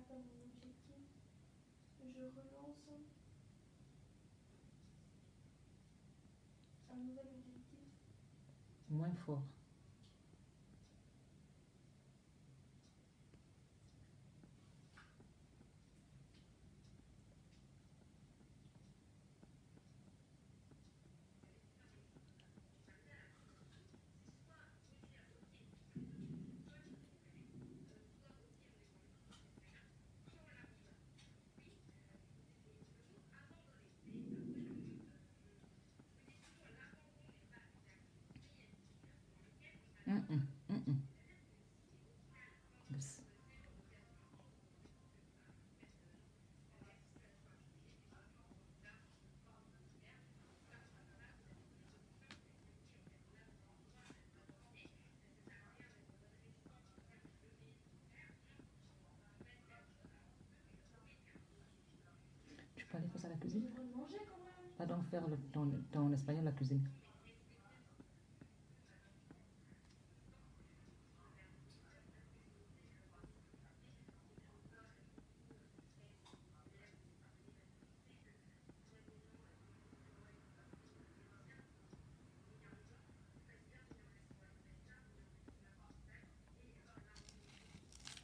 atteint mon objectif. Je relance un nouvel objectif. Moins fort. Yes. Tu peux aller faire ça à la cuisine? Je vais manger quand même. Pas donc faire ton espagnol la cuisine.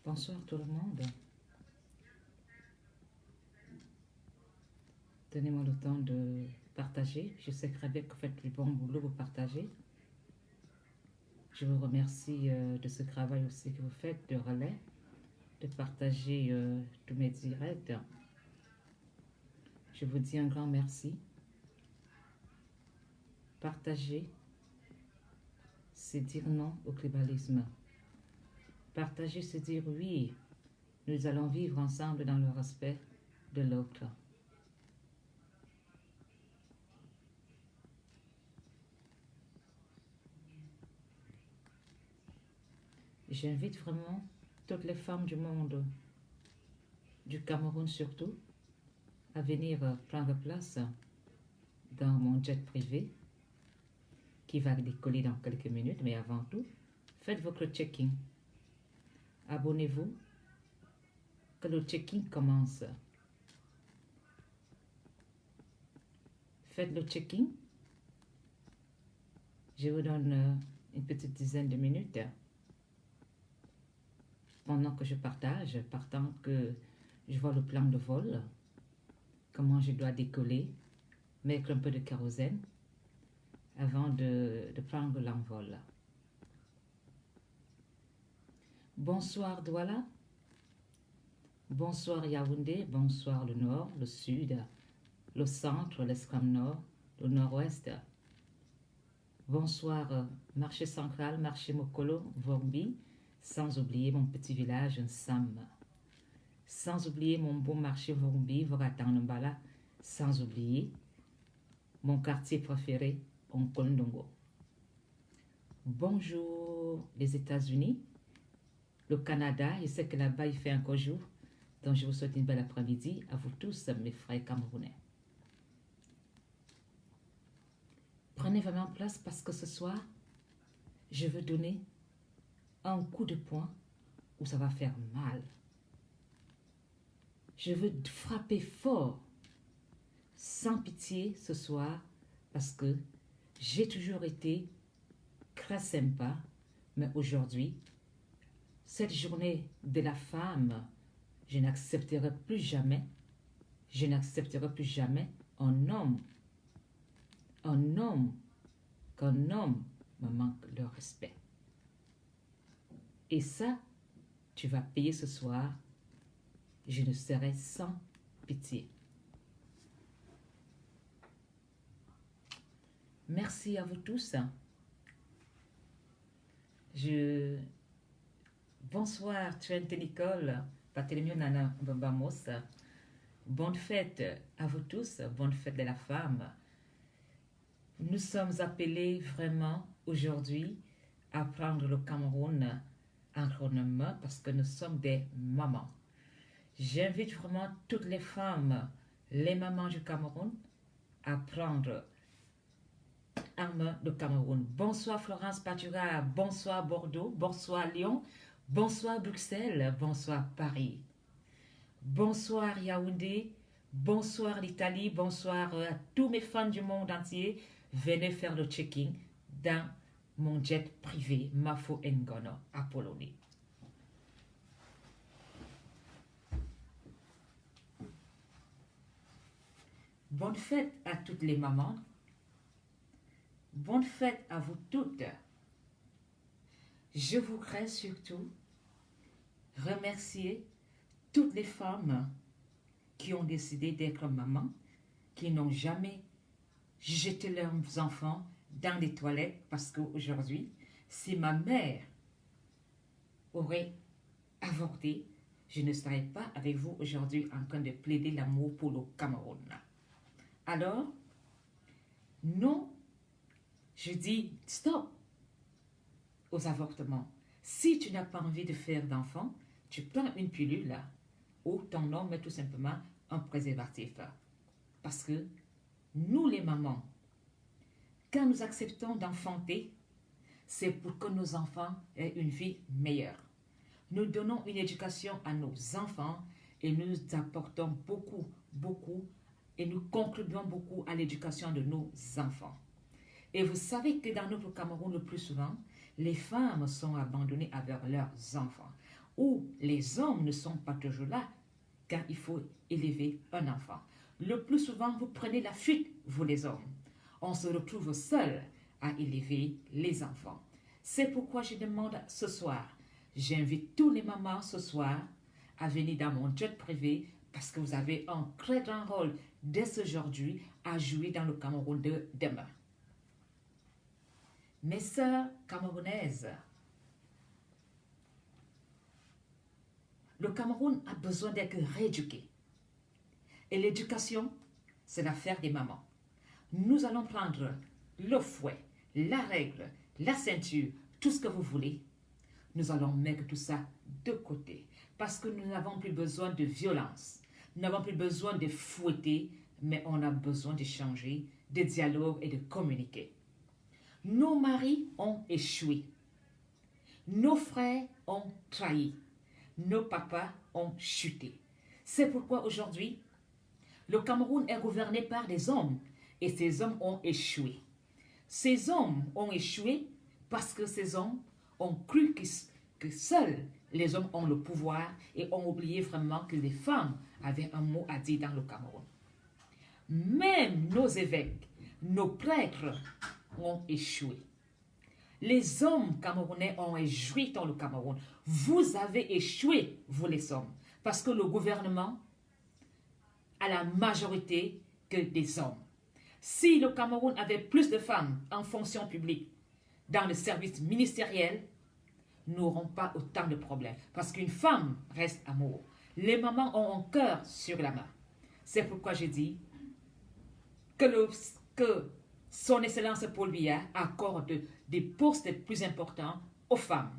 Bonsoir tout le monde. Donnez-moi le temps de partager. Je sais très bien que vous faites du bon boulot, vous partagez. Je vous remercie de ce travail aussi que vous faites de relais, de partager tous mes directs. Je vous dis un grand merci. Partager, c'est dire non au tribalisme. Partager, c'est dire oui, nous allons vivre ensemble dans le respect de l'autre. J'invite vraiment toutes les femmes du monde, du Cameroun surtout, à venir prendre place dans mon jet privé qui va décoller dans quelques minutes, mais avant tout, faites votre check-in. Abonnez-vous, que le check-in commence. Faites le check-in. Je vous donne une petite dizaine de minutes pendant que je partage, partant que je vois le plan de vol, comment je dois décoller, mettre un peu de kérosène avant de prendre l'envol. Bonsoir Douala, bonsoir Yaoundé, bonsoir le nord, le sud, le centre, l'extrême nord, le nord-ouest. Bonsoir marché central, marché Mokolo, Vorbi, sans oublier mon petit village Nsam. Sans oublier mon beau marché Vorbi, Voratanambala, sans oublier mon quartier préféré, Onkondongo. Bonjour les États-Unis, le Canada, je sais que là-bas il fait encore jour, donc je vous souhaite une belle après-midi à vous tous mes frères camerounais. Prenez vraiment place parce que ce soir, je veux donner un coup de poing où ça va faire mal. Je veux frapper fort, sans pitié ce soir, parce que j'ai toujours été très sympa, mais aujourd'hui, cette journée de la femme, je n'accepterai plus jamais qu'un homme me manque le respect. Et ça, tu vas payer ce soir. Je ne serai sans pitié. Merci à vous tous. Bonsoir, Trent Nicole, Patelemio Nana Bambamos. Bonne fête à vous tous, bonne fête de la femme. Nous sommes appelés vraiment aujourd'hui à prendre le Cameroun en chronomètre parce que nous sommes des mamans. J'invite vraiment toutes les femmes, les mamans du Cameroun, à prendre en main le Cameroun. Bonsoir Florence Patura, bonsoir Bordeaux, bonsoir Lyon, bonsoir Bruxelles, bonsoir Paris. Bonsoir Yaoundé, bonsoir l'Italie, bonsoir à tous mes fans du monde entier. Venez faire le check-in dans mon jet privé Mafo Ngono à Pologne. Bonne fête à toutes les mamans. Bonne fête à vous toutes. Je voudrais surtout remercier toutes les femmes qui ont décidé d'être mamans, qui n'ont jamais jeté leurs enfants dans les toilettes, parce qu'aujourd'hui, si ma mère aurait avorté, je ne serais pas avec vous aujourd'hui en train de plaider l'amour pour le Cameroun. Alors, non, je dis stop aux avortements. Si tu n'as pas envie de faire d'enfant, tu prends une pilule là, ou ton homme met tout simplement un préservatif. Parce que nous les mamans, quand nous acceptons d'enfanter, c'est pour que nos enfants aient une vie meilleure. Nous donnons une éducation à nos enfants et nous apportons beaucoup, et nous contribuons beaucoup à l'éducation de nos enfants. Et vous savez que dans notre Cameroun, le plus souvent, les femmes sont abandonnées avec leurs enfants, ou les hommes ne sont pas toujours là quand il faut élever un enfant. Le plus souvent, vous prenez la fuite, vous les hommes. On se retrouve seuls à élever les enfants. C'est pourquoi je demande ce soir, j'invite tous les mamans ce soir à venir dans mon jet privé parce que vous avez un très grand rôle dès aujourd'hui à jouer dans le Cameroun de demain. Mes sœurs camerounaises, le Cameroun a besoin d'être rééduqué. Et l'éducation, c'est l'affaire des mamans. Nous allons prendre le fouet, la règle, la ceinture, tout ce que vous voulez. Nous allons mettre tout ça de côté parce que nous n'avons plus besoin de violence. Nous n'avons plus besoin de fouetter, mais on a besoin d'échanger, de dialogue et de communiquer. Nos maris ont échoué. Nos frères ont trahi. Nos papas ont chuté. C'est pourquoi aujourd'hui, le Cameroun est gouverné par des hommes et ces hommes ont échoué. Ces hommes ont échoué parce que ces hommes ont cru que seuls les hommes ont le pouvoir et ont oublié vraiment que les femmes avaient un mot à dire dans le Cameroun. Même nos évêques, nos prêtres ont échoué. Les hommes camerounais ont échoué dans le Cameroun. Vous avez échoué, vous les hommes, parce que le gouvernement a la majorité que des hommes. Si le Cameroun avait plus de femmes en fonction publique dans le service ministériel, nous n'aurons pas autant de problèmes. Parce qu'une femme reste amour. Les mamans ont un cœur sur la main. C'est pourquoi je dis que son Excellence Paul Biya accorde des postes plus importants aux femmes.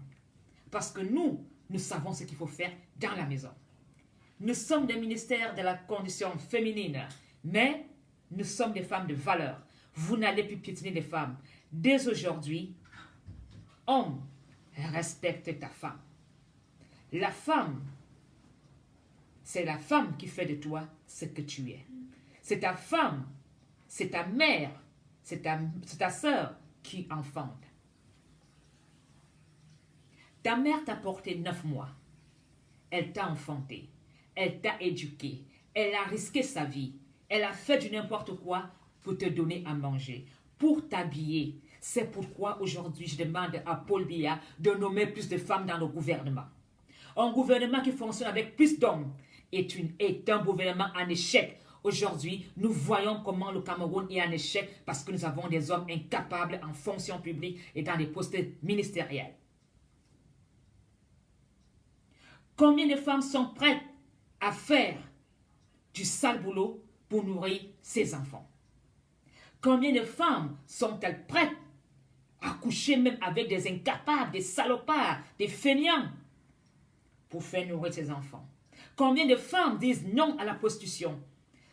Parce que nous savons ce qu'il faut faire dans la maison. Nous sommes des ministères de la condition féminine, mais nous sommes des femmes de valeur. Vous n'allez plus piétiner les femmes. Dès aujourd'hui, homme, respecte ta femme. La femme, c'est la femme qui fait de toi ce que tu es. C'est ta femme, c'est ta mère, c'est ta sœur qui enfante. Ta mère t'a porté 9 mois. Elle t'a enfanté. Elle t'a éduqué. Elle a risqué sa vie. Elle a fait du n'importe quoi pour te donner à manger, pour t'habiller. C'est pourquoi aujourd'hui je demande à Paul Biya de nommer plus de femmes dans le gouvernement. Un gouvernement qui fonctionne avec plus d'hommes est un gouvernement en échec. Aujourd'hui, nous voyons comment le Cameroun est en échec parce que nous avons des hommes incapables en fonction publique et dans les postes ministériels. Combien de femmes sont prêtes à faire du sale boulot pour nourrir ses enfants? Combien de femmes sont-elles prêtes à coucher même avec des incapables, des salopards, des feignants pour faire nourrir ses enfants? Combien de femmes disent non à la prostitution,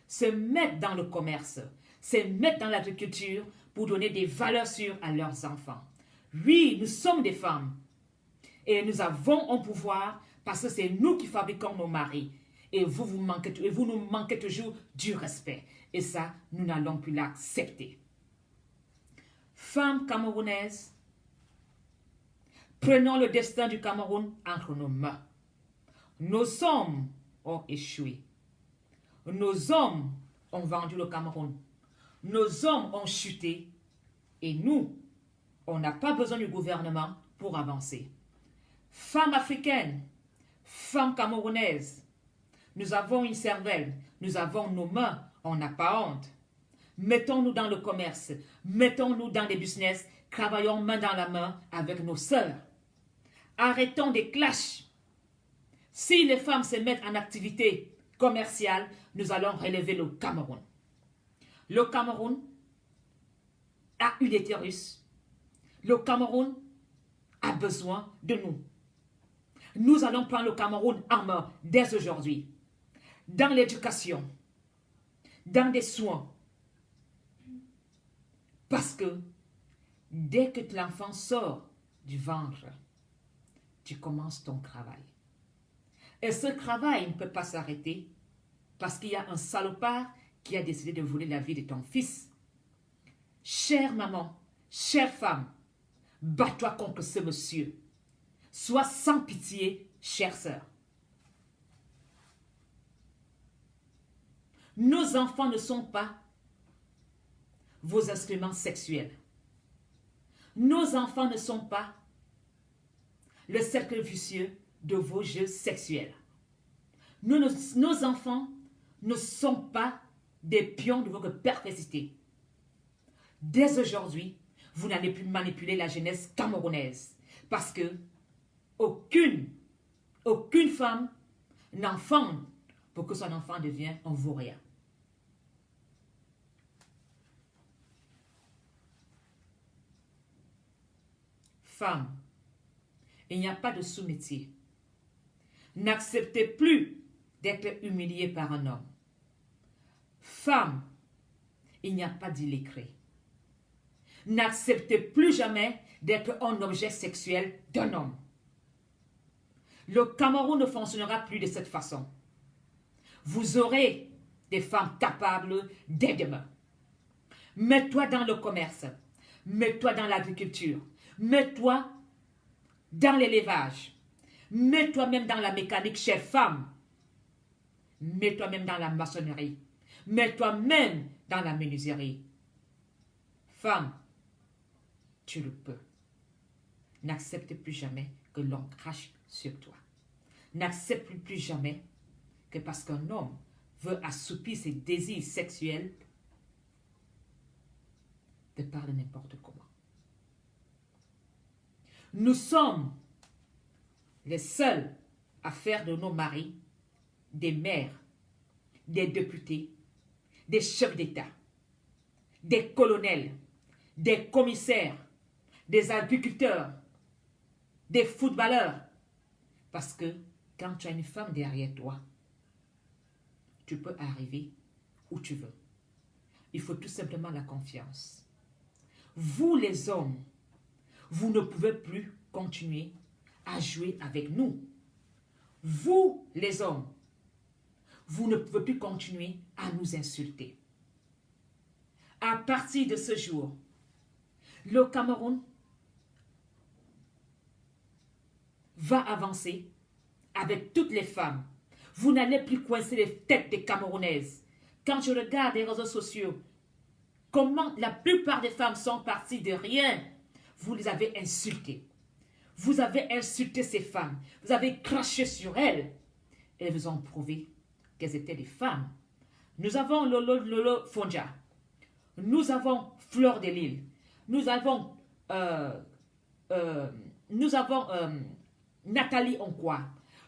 se mettent dans le commerce, se mettent dans l'agriculture pour donner des valeurs sûres à leurs enfants? Oui, nous sommes des femmes et nous avons un pouvoir parce que c'est nous qui fabriquons nos maris. et vous nous manquez toujours du respect. Et ça, nous n'allons plus l'accepter. Femmes camerounaises, prenons le destin du Cameroun entre nos mains. Nos hommes ont échoué. Nos hommes ont vendu le Cameroun. Nos hommes ont chuté. Et nous, on n'a pas besoin du gouvernement pour avancer. Femmes africaines, femmes camerounaises, nous avons une cervelle, nous avons nos mains, on n'a pas honte. Mettons-nous dans le commerce, mettons-nous dans les business, travaillons main dans la main avec nos sœurs. Arrêtons des clashs. Si les femmes se mettent en activité commerciale, nous allons relever le Cameroun. Le Cameroun a eu l'utérus. Le Cameroun a besoin de nous. Nous allons prendre le Cameroun en main dès aujourd'hui. Dans l'éducation, dans des soins. Parce que dès que l'enfant sort du ventre, tu commences ton travail. Et ce travail ne peut pas s'arrêter parce qu'il y a un salopard qui a décidé de voler la vie de ton fils. Chère maman, chère femme, bats-toi contre ce monsieur. Sois sans pitié, chère sœur. Nos enfants ne sont pas vos instruments sexuels. Nos enfants ne sont pas le cercle vicieux de vos jeux sexuels. Nos enfants ne sont pas des pions de votre perversité. Dès aujourd'hui, vous n'allez plus manipuler la jeunesse camerounaise parce que aucune femme n'enfante pour que son enfant devienne un vaurien. Femme, il n'y a pas de sous-métier. N'acceptez plus d'être humiliée par un homme. Femme, il n'y a pas d'illettré. N'acceptez plus jamais d'être un objet sexuel d'un homme. Le Cameroun ne fonctionnera plus de cette façon. Vous aurez des femmes capables dès demain. Mets-toi dans le commerce. Mets-toi dans l'agriculture. Mets-toi dans l'élevage. Mets-toi même dans la mécanique, chère femme. Mets-toi même dans la maçonnerie. Mets-toi même dans la menuiserie. Femme, tu le peux. N'accepte plus jamais que l'on crache sur toi. N'accepte plus jamais que parce qu'un homme veut assoupir ses désirs sexuels, te parle n'importe comment. Nous sommes les seuls à faire de nos maris des maires, des députés, des chefs d'État, des colonels, des commissaires, des agriculteurs, des footballeurs. Parce que quand tu as une femme derrière toi, tu peux arriver où tu veux. Il faut tout simplement la confiance. Vous les hommes, vous ne pouvez plus continuer à jouer avec nous. Vous les hommes, vous ne pouvez plus continuer à nous insulter. À partir de ce jour, le Cameroun va avancer avec toutes les femmes. Vous n'allez plus coincer les têtes des Camerounaises. Quand je regarde les réseaux sociaux, comment la plupart des femmes sont parties de rien, vous les avez insultées. Vous avez insulté ces femmes. Vous avez craché sur elles. Elles vous ont prouvé qu'elles étaient des femmes. Nous avons Lolo Fonja. Nous avons Fleur de Lille. Nous avons Nathalie Onkwa.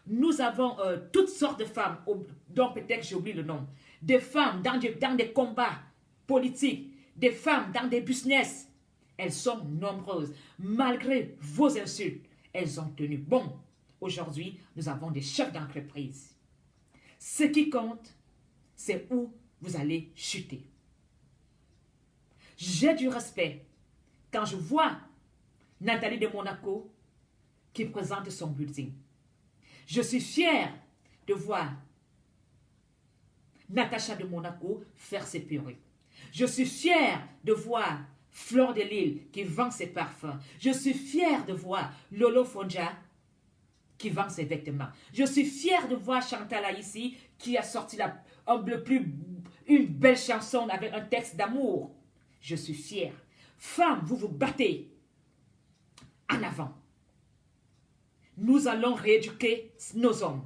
Nous avons toutes sortes de femmes, dont peut-être j'oublie le nom. Des femmes dans des combats politiques. Des femmes dans des business. Elles sont nombreuses. Malgré vos insultes, elles ont tenu bon. Aujourd'hui, nous avons des chefs d'entreprise. Ce qui compte, c'est où vous allez chuter. J'ai du respect quand je vois Nathalie de Monaco qui présente son bulletin. Je suis fière de voir Natacha de Monaco faire ses perruques. Je suis fière de voir Fleur de Lille qui vend ses parfums. Je suis fière de voir Lolo Fonja qui vend ses vêtements. Je suis fière de voir Chantal ici qui a sorti une belle chanson avec un texte d'amour. Je suis fière. Femmes, vous vous battez. En avant. Nous allons rééduquer nos hommes.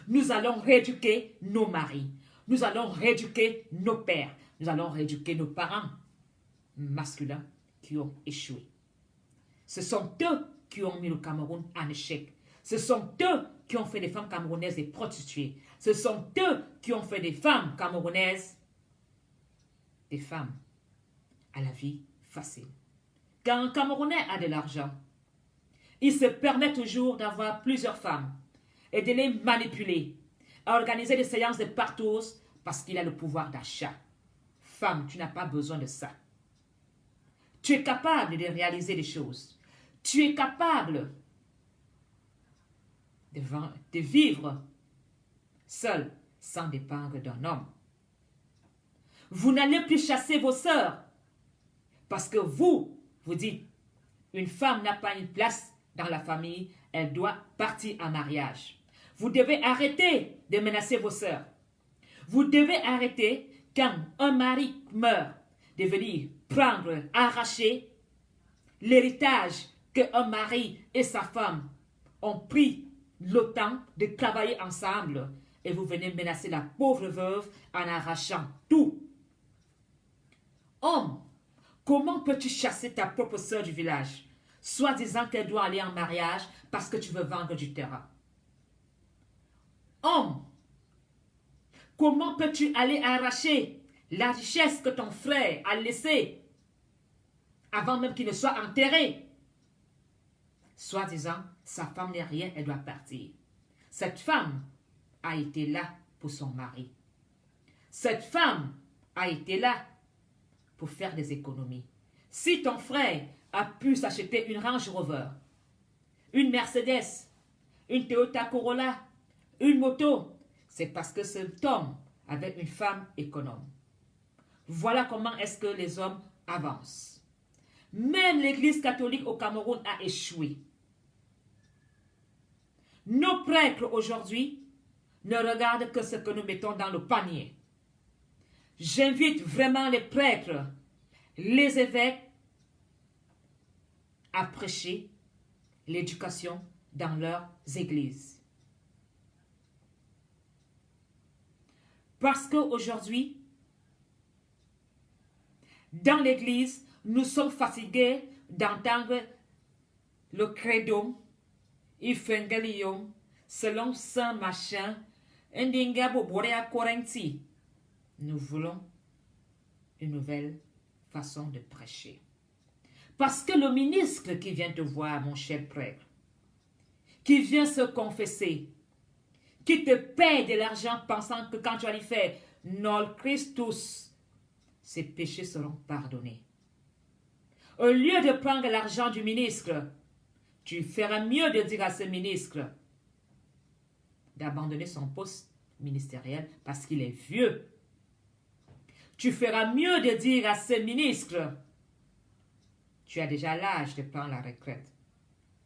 Nous allons rééduquer nos maris. Nous allons rééduquer nos pères. Nous allons rééduquer nos parents masculins qui ont échoué. Ce sont eux qui ont mis le Cameroun en échec. Ce sont eux qui ont fait des femmes camerounaises des prostituées. Ce sont eux qui ont fait des femmes camerounaises des femmes à la vie facile. Quand un Camerounais a de l'argent, il se permet toujours d'avoir plusieurs femmes et de les manipuler, à organiser des séances de partous parce qu'il a le pouvoir d'achat. Femme, tu n'as pas besoin de ça. Tu es capable de réaliser des choses. Tu es capable de vivre seul sans dépendre d'un homme. Vous n'allez plus chasser vos sœurs parce que vous dites, une femme n'a pas une place dans la famille, elle doit partir en mariage. Vous devez arrêter de menacer vos sœurs. Vous devez arrêter quand un mari meurt de venir prendre, arracher l'héritage qu'un mari et sa femme ont pris le temps de travailler ensemble et vous venez menacer la pauvre veuve en arrachant tout. Homme, comment peux-tu chasser ta propre sœur du village, soit disant qu'elle doit aller en mariage parce que tu veux vendre du terrain? Homme, comment peux-tu aller arracher la richesse que ton frère a laissée avant même qu'il ne soit enterré? Soit disant, sa femme n'est rien, elle doit partir. Cette femme a été là pour son mari. Cette femme a été là pour faire des économies. Si ton frère a pu s'acheter une Range Rover, une Mercedes, une Toyota Corolla, une moto, c'est parce que cet homme avait une femme économe. Voilà comment est-ce que les hommes avancent. Même l'Église catholique au Cameroun a échoué. Nos prêtres aujourd'hui ne regardent que ce que nous mettons dans le panier. J'invite vraiment les prêtres, les évêques à prêcher l'éducation dans leurs églises. Parce qu'aujourd'hui, dans l'église, nous sommes fatigués d'entendre le credo, Evangelium, selon Saint Machin, Ndingabo Borea Corenti. Nous voulons une nouvelle façon de prêcher. Parce que le ministre qui vient te voir, mon cher prêtre, qui vient se confesser, qui te paie de l'argent pensant que quand tu vas lui faire Nol Christus, ses péchés seront pardonnés. Au lieu de prendre l'argent du ministre, tu feras mieux de dire à ce ministre d'abandonner son poste ministériel parce qu'il est vieux. Tu feras mieux de dire à ce ministre, tu as déjà l'âge de prendre la retraite.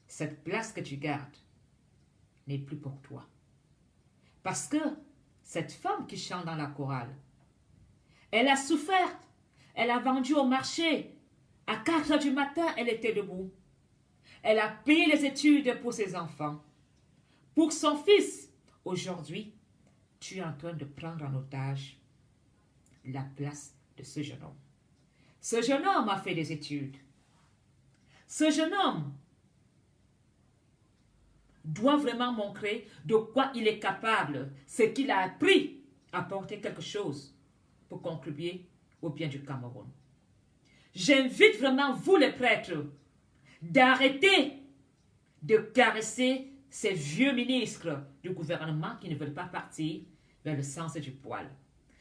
Cette place que tu gardes n'est plus pour toi. Parce que cette femme qui chante dans la chorale, elle a souffert, elle a vendu au marché. À 4 heures du matin, elle était debout. Elle a payé les études pour ses enfants, pour son fils. Aujourd'hui, tu es en train de prendre en otage la place de ce jeune homme. Ce jeune homme a fait des études. Ce jeune homme doit vraiment montrer de quoi il est capable, ce qu'il a appris, apporter quelque chose pour contribuer au bien du Cameroun. J'invite vraiment vous les prêtres d'arrêter de caresser ces vieux ministres du gouvernement qui ne veulent pas partir vers le sens du poil.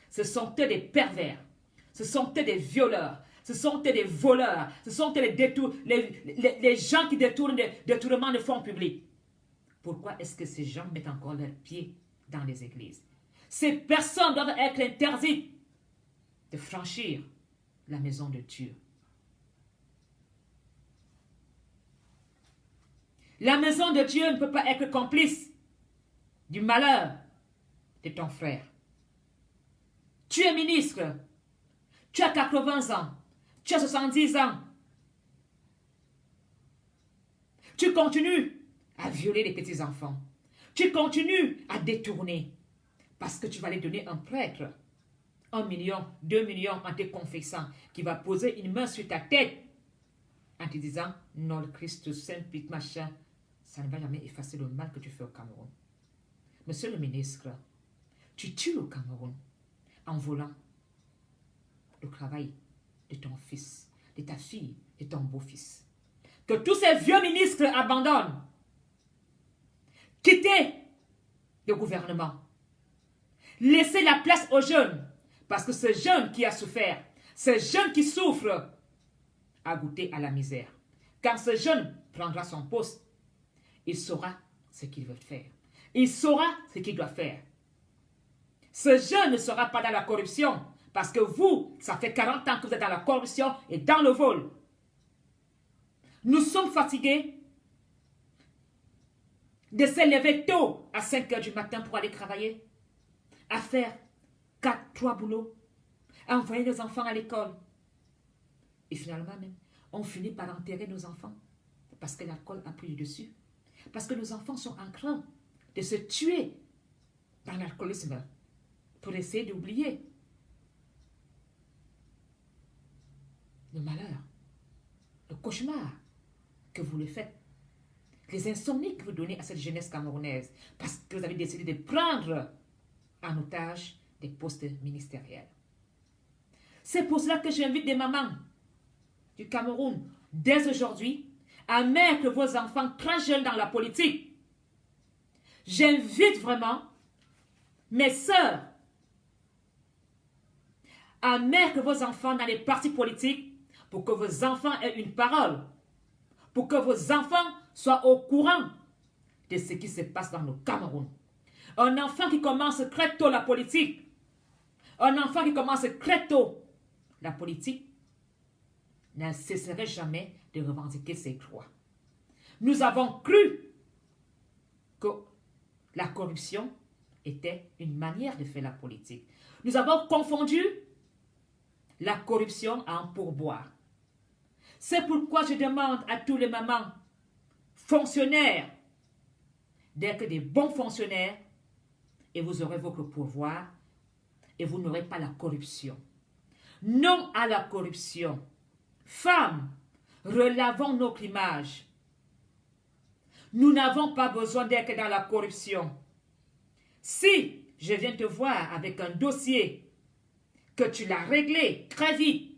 Ce sont eux des pervers, ce sont eux des violeurs, ce sont eux des voleurs, ce sont eux les gens qui détournent de fonds publics. Pourquoi est-ce que ces gens mettent encore leurs pieds dans les églises? Ces personnes doivent être interdites de franchir la maison de Dieu. La maison de Dieu ne peut pas être complice du malheur de ton frère. Tu es ministre, tu as 80 ans, tu as 70 ans. Tu continues à violer les petits-enfants. Tu continues à détourner parce que tu vas les donner un prêtre. 1 million, 2 millions en te confessant, qui va poser une main sur ta tête en te disant, non, le Christ Saint, machin, ça ne va jamais effacer le mal que tu fais au Cameroun. Monsieur le ministre, tu tues le Cameroun en volant le travail de ton fils, de ta fille, de ton beau-fils. Que tous ces vieux ministres abandonnent. Quittez le gouvernement. Laissez la place aux jeunes. Parce que ce jeune qui a souffert, ce jeune qui souffre, a goûté à la misère. Quand ce jeune prendra son poste, il saura ce qu'il veut faire. Il saura ce qu'il doit faire. Ce jeune ne sera pas dans la corruption. Parce que vous, ça fait 40 ans que vous êtes dans la corruption et dans le vol. Nous sommes fatigués de se lever tôt à 5 heures du matin pour aller travailler, à faire 3 boulots, à envoyer nos enfants à l'école. Et finalement, même, on finit par enterrer nos enfants parce que l'alcool a pris le dessus. Parce que nos enfants sont en train de se tuer dans l'alcoolisme pour essayer d'oublier le malheur, le cauchemar que vous le faites, les insomnies que vous donnez à cette jeunesse camerounaise parce que vous avez décidé de prendre en otage des postes ministériels. C'est pour cela que j'invite des mamans du Cameroun dès aujourd'hui à mettre vos enfants très jeunes dans la politique. J'invite vraiment mes sœurs à mettre vos enfants dans les partis politiques pour que vos enfants aient une parole, pour que vos enfants soient au courant de ce qui se passe dans le Cameroun. Un enfant qui commence très tôt la politique, un enfant qui commence très tôt la politique, ne cesserait jamais de revendiquer ses droits. Nous avons cru que la corruption était une manière de faire la politique. Nous avons confondu la corruption à un pourboire. C'est pourquoi je demande à tous les mamans, fonctionnaires, d'être des bons fonctionnaires et vous aurez votre pourboire et vous n'aurez pas la corruption. Non à la corruption. Femmes, relavons notre image. Nous n'avons pas besoin d'être dans la corruption. Si je viens te voir avec un dossier que tu l'as réglé très vite,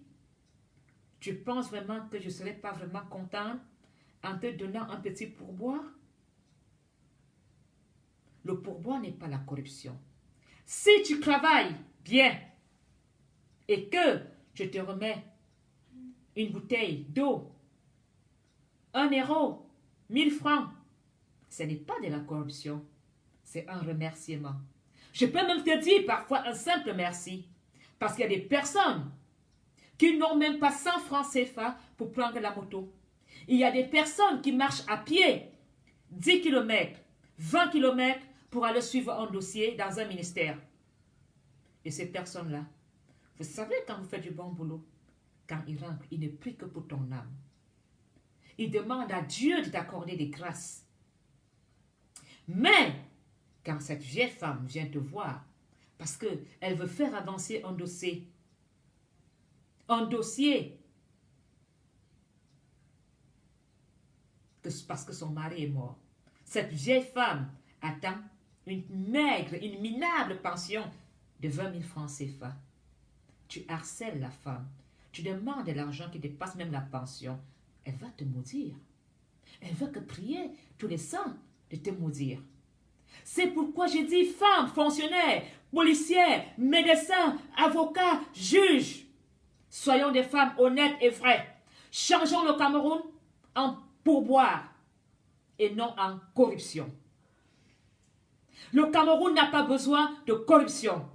tu penses vraiment que je ne serais pas vraiment contente en te donnant un petit pourboire? Le pourboire n'est pas la corruption. Si tu travailles bien et que je te remets une bouteille d'eau, 1 euro, 1000 francs, ce n'est pas de la corruption, c'est un remerciement. Je peux même te dire parfois un simple merci, parce qu'il y a des personnes qui n'ont même pas 100 francs CFA pour prendre la moto. Il y a des personnes qui marchent à pied 10 km, 20 km pour aller suivre un dossier dans un ministère. Et ces personnes-là, vous savez quand vous faites du bon boulot, quand ils rentrent, ils ne prient que pour ton âme. Ils demandent à Dieu de t'accorder des grâces. Mais, quand cette vieille femme vient te voir, parce qu'elle veut faire avancer un dossier parce que son mari est mort, cette vieille femme attend une maigre, une minable pension de 20 000 francs CFA. Tu harcèles la femme. Tu demandes de l'argent qui dépasse même la pension. Elle va te maudire. Elle va que prier tous les saints de te maudire. C'est pourquoi j'ai dit femmes, fonctionnaires, policiers, médecins, avocats, juges. Soyons des femmes honnêtes et vraies. Changeons le Cameroun en pourboire et non en corruption. Le Cameroun n'a pas besoin de corruption.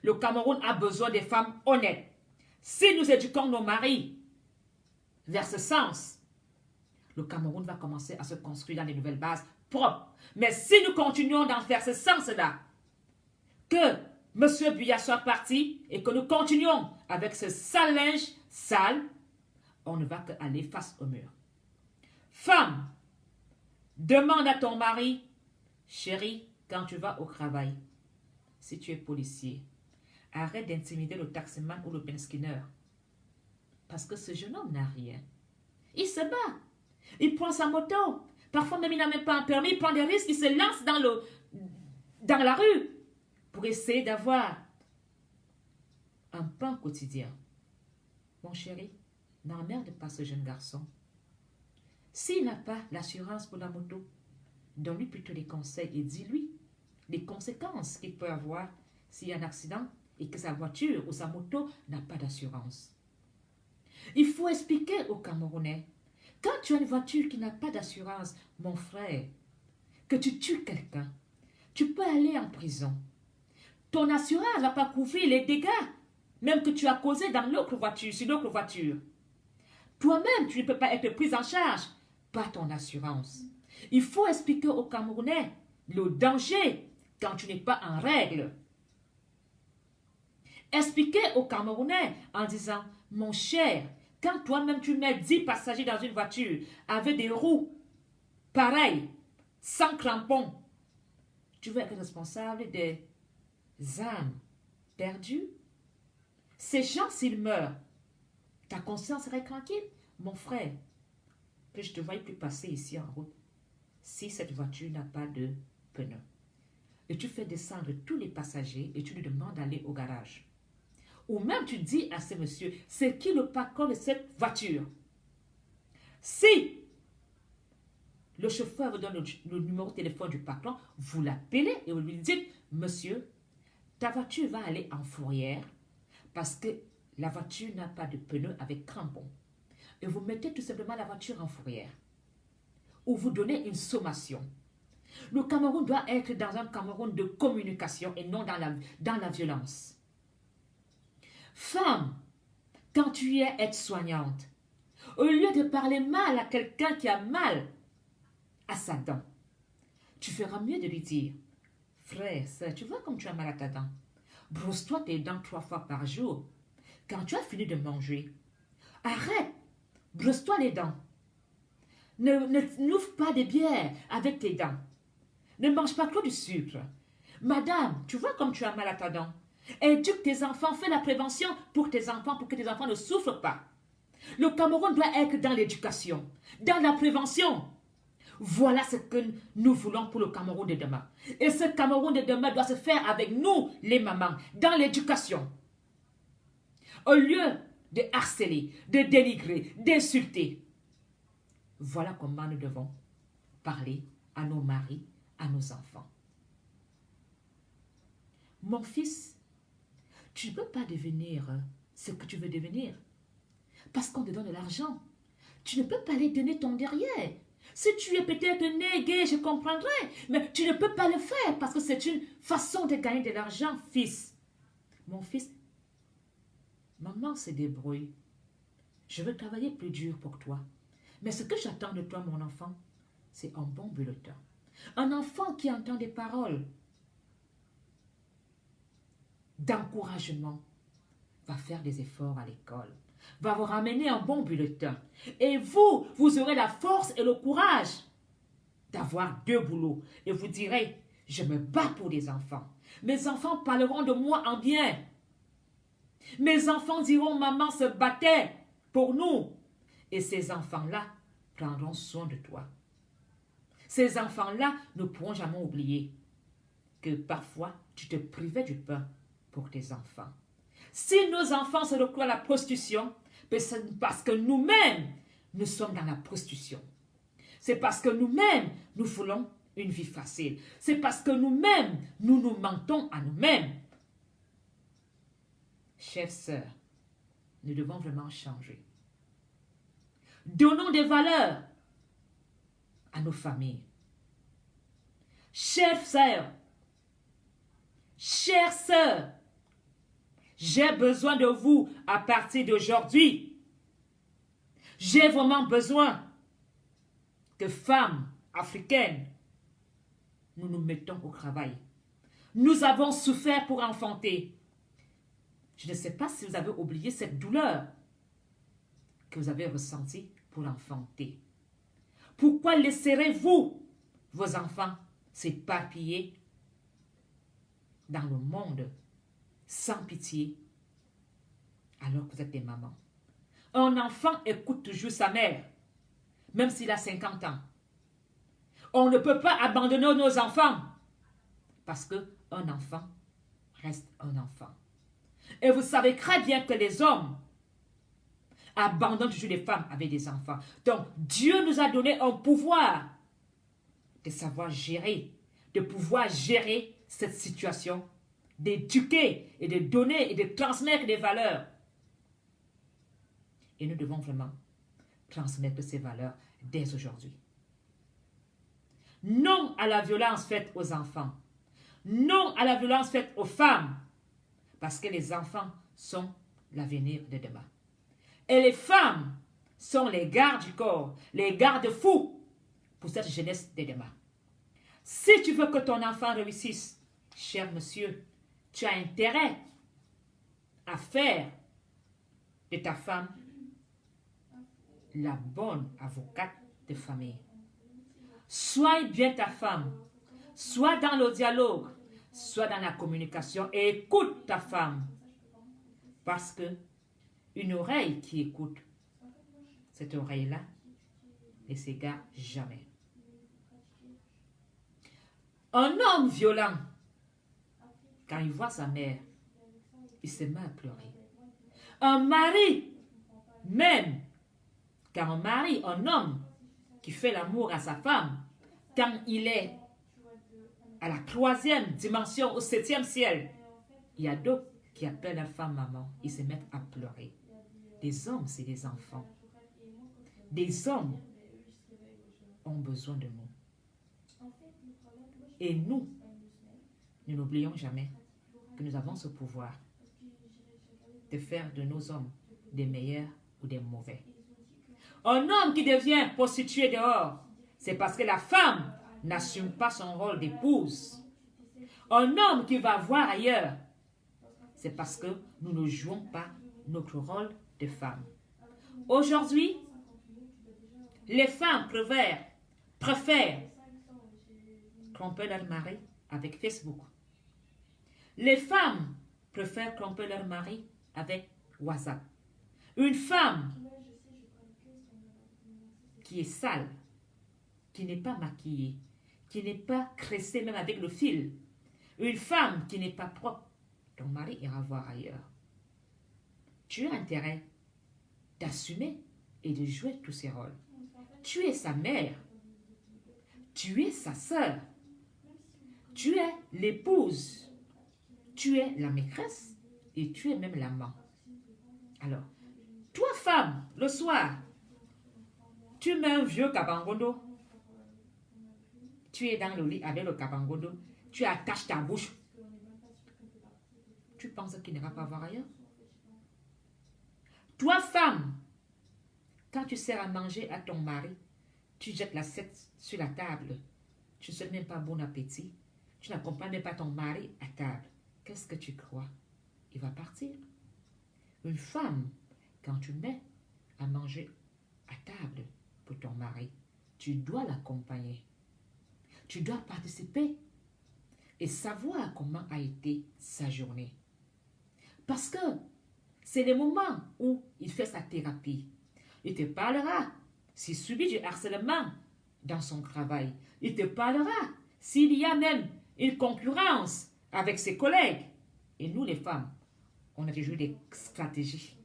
Le Cameroun a besoin des femmes honnêtes. Si nous éduquons nos maris vers ce sens, le Cameroun va commencer à se construire dans des nouvelles bases propres. Mais si nous continuons dans faire ce sens-là, que M. Biya soit parti et que nous continuons avec ce sale linge sale, on ne va qu'aller face au mur. Femme, demande à ton mari, chérie, quand tu vas au travail, si tu es policier, arrête d'intimider le taximan ou le benskinner. Parce que ce jeune homme n'a rien. Il se bat. Il prend sa moto. Parfois même il n'a même pas un permis. Il prend des risques. Il se lance dans la rue pour essayer d'avoir un pain quotidien. Mon chéri, n'emmerde pas ce jeune garçon. S'il n'a pas l'assurance pour la moto, donne-lui plutôt des conseils et dis-lui les conséquences qu'il peut avoir s'il y a un accident et que sa voiture ou sa moto n'a pas d'assurance. Il faut expliquer aux Camerounais, quand tu as une voiture qui n'a pas d'assurance, mon frère, que tu tues quelqu'un, tu peux aller en prison. Ton assurance ne va pas couvrir les dégâts, même que tu as causé dans l'autre voiture, sur l'autre voiture. Toi-même, tu ne peux pas être pris en charge par ton assurance. Il faut expliquer aux Camerounais le danger quand tu n'es pas en règle. Expliquer aux Camerounais en disant, mon cher, quand toi-même tu mets 10 passagers dans une voiture avec des roues pareilles, sans crampons, tu veux être responsable des âmes perdues? Ces gens, s'ils meurent, ta conscience serait tranquille? Mon frère, que je te voie plus passer ici en route si cette voiture n'a pas de pneus. Et tu fais descendre tous les passagers et tu lui demandes d'aller au garage. Ou même tu dis à ce monsieur, c'est qui le patron de cette voiture? Si le chauffeur vous donne le numéro de téléphone du patron, vous l'appelez et vous lui dites, monsieur, ta voiture va aller en fourrière parce que la voiture n'a pas de pneus avec crampons. Et vous mettez tout simplement la voiture en fourrière. Ou vous donnez une sommation. Le Cameroun doit être dans un Cameroun de communication et non dans la violence. Femme, quand tu es aide-soignante, au lieu de parler mal à quelqu'un qui a mal à sa dent, tu feras mieux de lui dire, frère, sœur, tu vois comme tu as mal à ta dent. Brosse-toi tes dents 3 fois par jour. Quand tu as fini de manger, arrête, brosse-toi les dents. N'ouvre pas de bière avec tes dents. Ne mange pas trop du sucre. Madame, tu vois comme tu as mal à ta dent. Éduque tes enfants, fais la prévention pour tes enfants, pour que tes enfants ne souffrent pas. Le Cameroun doit être dans l'éducation, dans la prévention. Voilà ce que nous voulons pour le Cameroun de demain. Et ce Cameroun de demain doit se faire avec nous, les mamans, dans l'éducation. Au lieu de harceler, de dénigrer, d'insulter. Voilà comment nous devons parler à nos maris, à nos enfants. Mon fils, tu ne peux pas devenir ce que tu veux devenir parce qu'on te donne de l'argent. Tu ne peux pas aller donner ton derrière. Si tu es peut-être né gay, je comprendrais, mais tu ne peux pas le faire parce que c'est une façon de gagner de l'argent, fils. Mon fils, maman se débrouille. Je veux travailler plus dur pour toi. Mais ce que j'attends de toi, mon enfant, c'est un bon bulletin. Un enfant qui entend des paroles d'encouragement va faire des efforts à l'école, va vous ramener un bon bulletin. Et vous aurez la force et le courage d'avoir 2 boulots. Et vous direz, je me bats pour des enfants. Mes enfants parleront de moi en bien. Mes enfants diront, maman se battait pour nous. Et ces enfants-là prendront soin de toi. Ces enfants-là ne pourront jamais oublier que parfois tu te privais du pain pour tes enfants. Si nos enfants se retrouvent à la prostitution, c'est parce que nous-mêmes, nous sommes dans la prostitution. C'est parce que nous-mêmes, nous voulons une vie facile. C'est parce que nous-mêmes, nous nous mentons à nous-mêmes. Chères sœurs, nous devons vraiment changer. Donnons des valeurs à nos familles. Chères sœurs, Chères sœurs, j'ai besoin de vous à partir d'aujourd'hui. J'ai vraiment besoin que femmes africaines, nous nous mettons au travail. Nous avons souffert pour enfanter. Je ne sais pas si vous avez oublié cette douleur que vous avez ressentie pour enfanter. Pourquoi laisserez-vous vos enfants s'éparpiller dans le monde sans pitié alors que vous êtes des mamans? Un enfant écoute toujours sa mère, même s'il a 50 ans. On ne peut pas abandonner nos enfants parce qu'un enfant reste un enfant. Et vous savez très bien que les hommes abandonnent toujours les femmes avec des enfants. Donc, Dieu nous a donné un pouvoir de savoir gérer, de pouvoir gérer cette situation, d'éduquer et de donner et de transmettre des valeurs. Et nous devons vraiment transmettre ces valeurs dès aujourd'hui. Non à la violence faite aux enfants. Non à la violence faite aux femmes. Parce que les enfants sont l'avenir de demain. Et les femmes sont les gardes du corps, les garde-fous pour cette jeunesse de demain. Si tu veux que ton enfant réussisse, cher monsieur, tu as intérêt à faire de ta femme la bonne avocate de famille. Soigne bien ta femme, soit dans le dialogue, soit dans la communication, et écoute ta femme. Parce que une oreille qui écoute, cette oreille-là ne s'égare jamais. Un homme violent, quand il voit sa mère, il se met à pleurer. Un mari, même, quand un mari, un homme qui fait l'amour à sa femme, quand il est à la 3e dimension, au 7e ciel, il y a d'autres qui appellent la femme maman. Ils se mettent à pleurer. Des hommes, c'est des enfants. Des hommes ont besoin de nous. Et nous n'oublions jamais que nous avons ce pouvoir de faire de nos hommes des meilleurs ou des mauvais. Un homme qui devient prostitué dehors, c'est parce que la femme n'assume pas son rôle d'épouse. Un homme qui va voir ailleurs, c'est parce que nous ne jouons pas notre rôle de femme. Aujourd'hui, les femmes préfèrent tromper leur mari avec Facebook. Les femmes préfèrent tromper leur mari avec WhatsApp. Une femme qui est sale, qui n'est pas maquillée, qui n'est pas cressée même avec le fil, une femme qui n'est pas propre, ton mari ira voir ailleurs. Tu as intérêt d'assumer et de jouer tous ces rôles. Tu es sa mère, tu es sa sœur, tu es l'épouse, tu es la maîtresse et tu es même l'amant. Alors, toi femme, le soir, tu mets un vieux kabangondo, tu es dans le lit avec le kabangondo, tu attaches ta bouche. Tu penses qu'il n'ira pas voir ailleurs? Toi femme, quand tu sers à manger à ton mari, tu jettes l'assiette sur la table. Tu ne souhaites même pas bon appétit. Tu n'accompagnes même pas ton mari à table. Qu'est-ce que tu crois? Il va partir. Une femme, quand tu mets à manger à table pour ton mari, tu dois l'accompagner. Tu dois participer et savoir comment a été sa journée. Parce que c'est le moment où il fait sa thérapie. Il te parlera s'il subit du harcèlement dans son travail. Il te parlera s'il y a même une concurrence avec ses collègues. Et nous, les femmes, on a toujours des stratégies.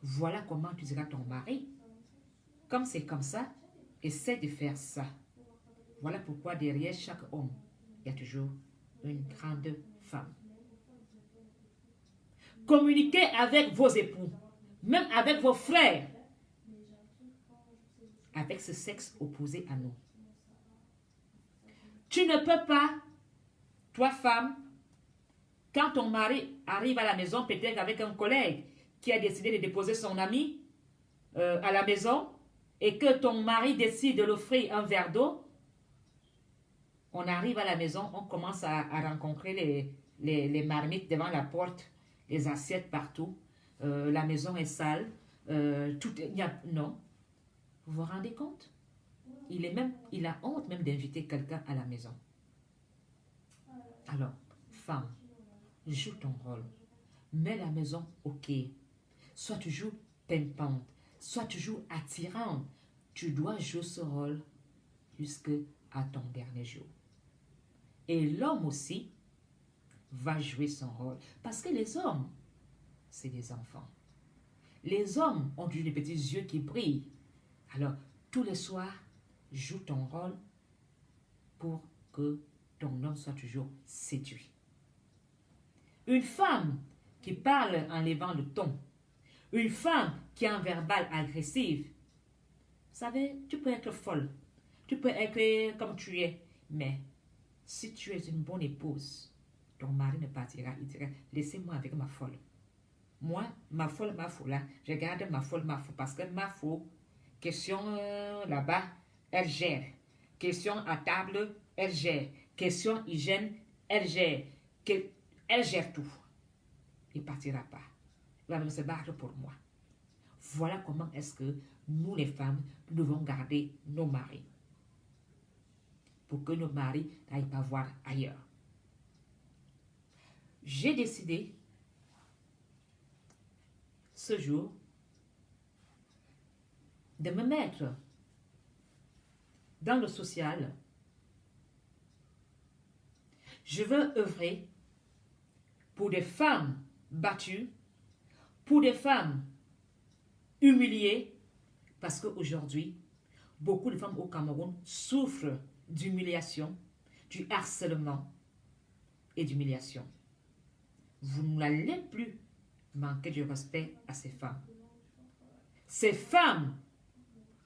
Voilà comment tu diras à ton mari. Comme c'est comme ça, essaie de faire ça. Voilà pourquoi derrière chaque homme, il y a toujours une grande femme. Communiquez avec vos époux, même avec vos frères, avec ce sexe opposé à nous. Tu ne peux pas, toi femme, Quand ton mari arrive à la maison, peut-être avec un collègue qui a décidé de déposer son ami à la maison et que ton mari décide de l'offrir un verre d'eau, on arrive à la maison, on commence à rencontrer les marmites devant la porte, les assiettes partout, la maison est sale, non. Vous vous rendez compte? Il a honte même d'inviter quelqu'un à la maison. Alors, femme, joue ton rôle. Mets la maison ok. Soit tu joues pimpante, soit tu joues attirante. Tu dois jouer ce rôle jusqu'à ton dernier jour. Et l'homme aussi va jouer son rôle. Parce que les hommes, c'est des enfants. Les hommes ont des petits yeux qui brillent. Alors, tous les soirs, joue ton rôle pour que ton homme soit toujours séduit. Une femme qui parle en levant le ton, une femme qui a un verbal agressif, vous savez, tu peux être folle, tu peux être comme tu es, mais si tu es une bonne épouse, ton mari ne partira, il dira, laissez-moi avec ma folle. Moi, ma folle, là, je garde ma folle, parce que ma folle, question là-bas, elle gère. Question à table, elle gère. Question hygiène, elle gère. Elle gère tout. Il ne partira pas. Il va même se battre pour moi. Voilà comment est-ce que nous, les femmes, nous devons garder nos maris. Pour que nos maris n'aillent pas voir ailleurs. J'ai décidé, ce jour, de me mettre dans le social. Je veux œuvrer pour des femmes battues, pour des femmes humiliées, parce qu'aujourd'hui, beaucoup de femmes au Cameroun souffrent d'humiliation, du harcèlement et d'humiliation. Vous n'allez plus manquer de respect à ces femmes. Ces femmes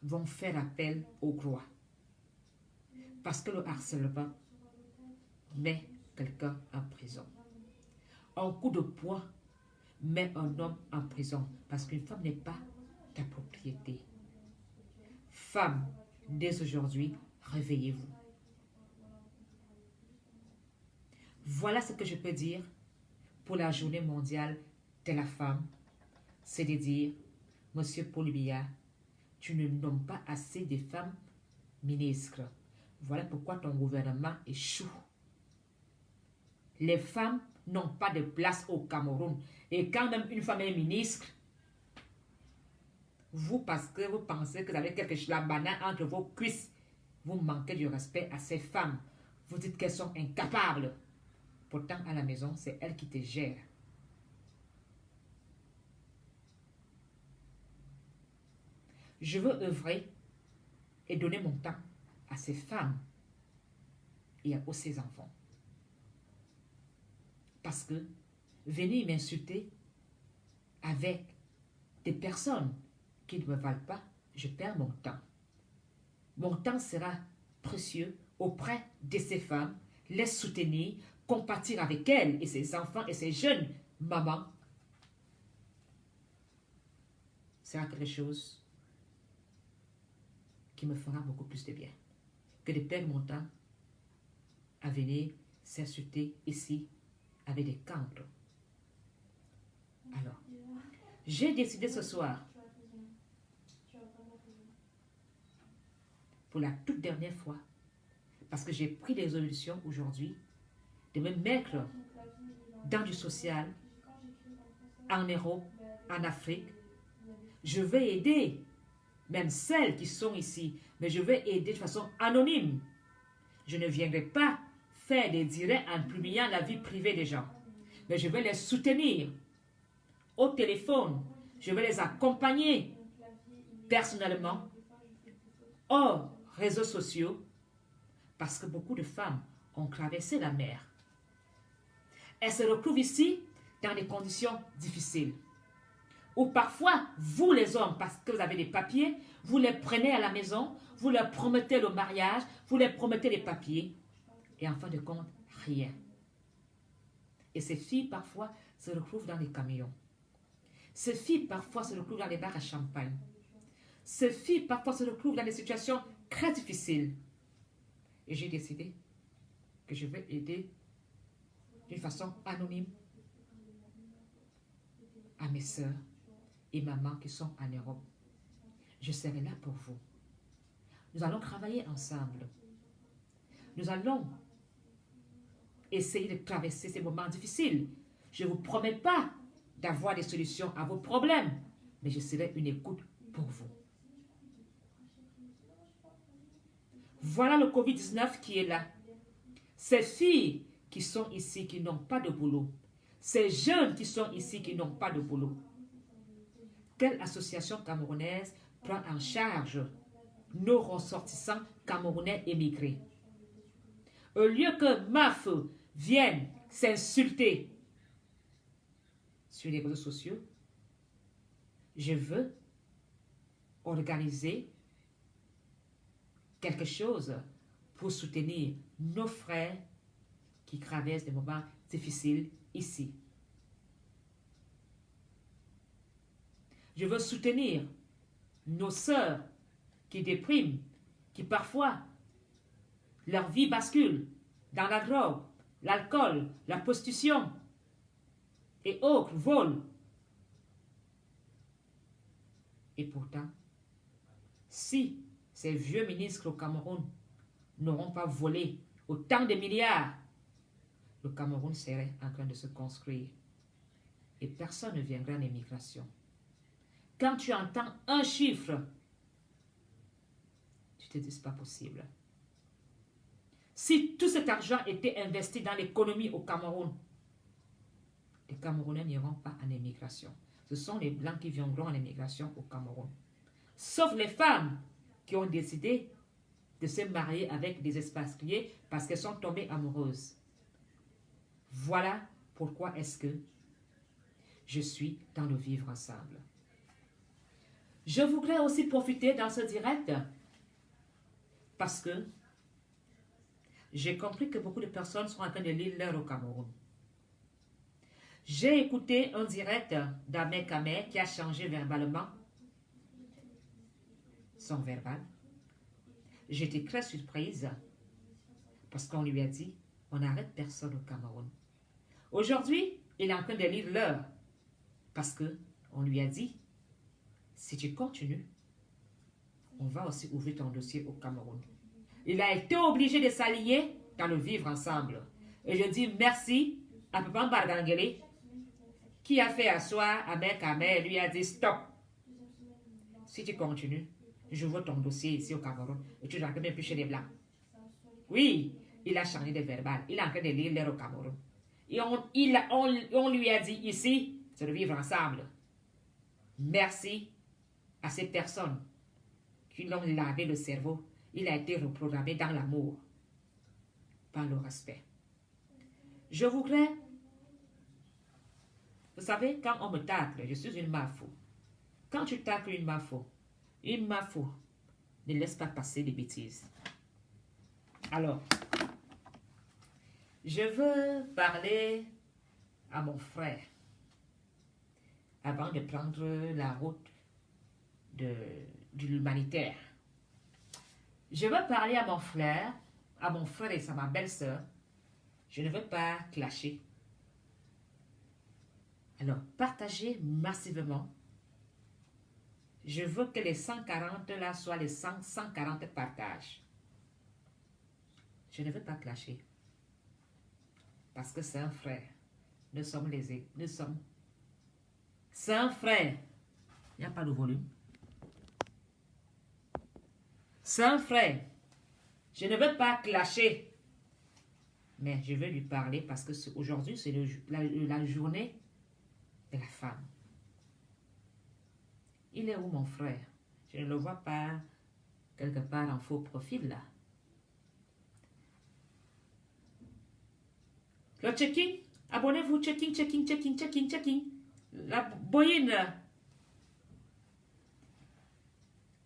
vont faire appel aux lois. Parce que le harcèlement met quelqu'un en prison. Un coup de poing met un homme en prison. Parce qu'une femme n'est pas ta propriété. Femmes, dès aujourd'hui, réveillez-vous. Voilà ce que je peux dire pour la journée mondiale de la femme. C'est de dire, Monsieur Paul Biya, tu ne nommes pas assez de femmes ministres. Voilà pourquoi ton gouvernement échoue. Les femmes n'ont pas de place au Cameroun. Et quand même une femme est ministre, vous, parce que vous pensez que vous avez quelque chose, la banane entre vos cuisses, vous manquez du respect à ces femmes. Vous dites qu'elles sont incapables. Pourtant, à la maison, c'est elles qui te gèrent. Je veux œuvrer et donner mon temps à ces femmes et à ces enfants. Parce que venir m'insulter avec des personnes qui ne me valent pas, je perds mon temps. Mon temps sera précieux auprès de ces femmes, les soutenir, compatir avec elles et ses enfants et ses jeunes mamans. C'est quelque chose qui me fera beaucoup plus de bien que de perdre mon temps à venir s'insulter ici avec des cancres. Alors, j'ai décidé ce soir, pour la toute dernière fois, parce que j'ai pris des résolutions aujourd'hui, de me mettre dans du social, en Europe, en Afrique. Je vais aider même celles qui sont ici, mais je vais aider de façon anonyme. Je ne viendrai pas faire des directs en publiant la vie privée des gens, mais je vais les soutenir au téléphone, je vais les accompagner personnellement aux réseaux sociaux, parce que beaucoup de femmes ont traversé la mer. Elles se retrouvent ici dans des conditions difficiles. Ou parfois, vous les hommes, parce que vous avez des papiers, vous les prenez à la maison, vous leur promettez le mariage, vous leur promettez les papiers, et en fin de compte, rien. Et ces filles, parfois, se retrouvent dans les camions. Ces filles, parfois, se retrouvent dans les bars à champagne. Ces filles, parfois, se retrouvent dans des situations très difficiles. Et j'ai décidé que je vais aider d'une façon anonyme à mes sœurs et mamans qui sont en Europe. Je serai là pour vous. Nous allons travailler ensemble. Nous allons essayer de traverser ces moments difficiles. Je ne vous promets pas d'avoir des solutions à vos problèmes, mais je serai une écoute pour vous. Voilà le COVID-19 qui est là. Ces filles qui sont ici, qui n'ont pas de boulot. Ces jeunes qui sont ici, qui n'ont pas de boulot. Quelle association camerounaise prend en charge nos ressortissants camerounais émigrés? Au lieu que MAF vienne s'insulter sur les réseaux sociaux, je veux organiser quelque chose pour soutenir nos frères qui traversent des moments difficiles ici. Je veux soutenir nos sœurs qui dépriment, qui parfois leur vie bascule dans la drogue, l'alcool, la prostitution et autres vols. Et pourtant, si ces vieux ministres au Cameroun n'auront pas volé autant de milliards, le Cameroun serait en train de se construire et personne ne viendrait en émigration. Quand tu entends un chiffre, tu te dis c'est pas possible. Si tout cet argent était investi dans l'économie au Cameroun, les Camerounais n'iront pas en émigration. Ce sont les Blancs qui viendront en émigration au Cameroun. Sauf les femmes qui ont décidé de se marier avec des expatriés parce qu'elles sont tombées amoureuses. Voilà pourquoi est-ce que je suis dans le vivre ensemble. Je voudrais aussi profiter dans ce direct parce que j'ai compris que beaucoup de personnes sont en train de lire l'heure au Cameroun. J'ai écouté un direct d'Ahmed Kamer qui a changé verbalement son verbal. J'étais très surprise parce qu'on lui a dit on n'arrête personne au Cameroun. Aujourd'hui, il est en train de lire l'heure parce qu'on lui a dit si tu continues, on va aussi ouvrir ton dossier au Cameroun. Il a été obligé de s'aligner dans le vivre ensemble. Et je dis merci à Papa Bardangele qui a fait asseoir Ahmed Kamer et lui a dit stop. Si tu continues, je veux ton dossier ici au Cameroun et tu n'arrives même plus chez les Blancs. Oui, il a changé de verbal. Il est en train de lire l'heure au Cameroun. Et on lui a dit ici, c'est de vivre ensemble. Merci à ces personnes qui l'ont lavé le cerveau. Il a été reprogrammé dans l'amour, par le respect. Je voudrais, vous savez, quand on me tacle, je suis une mafou. Quand tu tacles une mafou ne laisse pas passer des bêtises. Alors, je veux parler à mon frère avant de prendre la route de l'humanitaire. Je veux parler à mon frère et à ma belle-sœur. Je ne veux pas clasher. Alors, partagez massivement. Je veux que les 140 là soient les 140 partages. Je ne veux pas clasher. Parce que c'est un frère. C'est un frère. Il n'y a pas de volume. C'est un frère. Je ne veux pas clasher. Mais je vais lui parler parce que aujourd'hui, c'est la journée de la femme. Il est où mon frère? Je ne le vois pas quelque part en faux profil là. Le checking, abonnez-vous, checking. La boyine.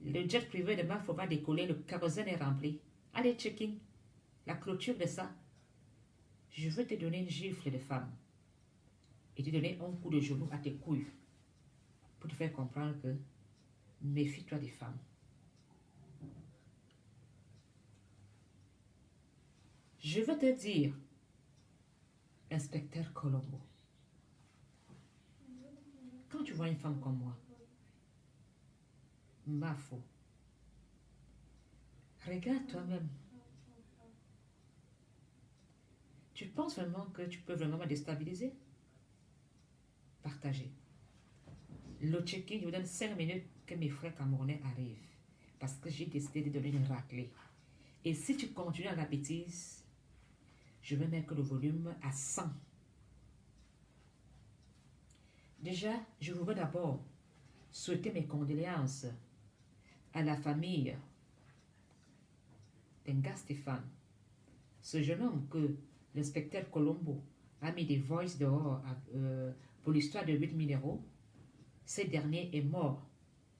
Le jet privé de Mafo va décoller, le kérosène est rempli. Allez, checking. La clôture de ça. Je veux te donner une gifle de femme. et tu donnais un coup de genou à tes couilles pour te faire comprendre que méfie-toi des femmes. Je veux te dire, inspecteur Colombo, quand tu vois une femme comme moi, Mafo, regarde toi-même. Tu penses vraiment que tu peux vraiment me déstabiliser? Partagez. Le check-in, je vous donne 5 minutes que mes frères camerounais arrivent. Parce que j'ai décidé de donner une raclée. Et si tu continues à la bêtise, je vais mettre le volume à 100. Déjà, je voudrais d'abord souhaiter mes condoléances à la famille d'Enga Stéphane. Ce jeune homme que l'inspecteur Colombo a mis des voices dehors pour l'histoire de 8 000 €. Ce dernier est mort.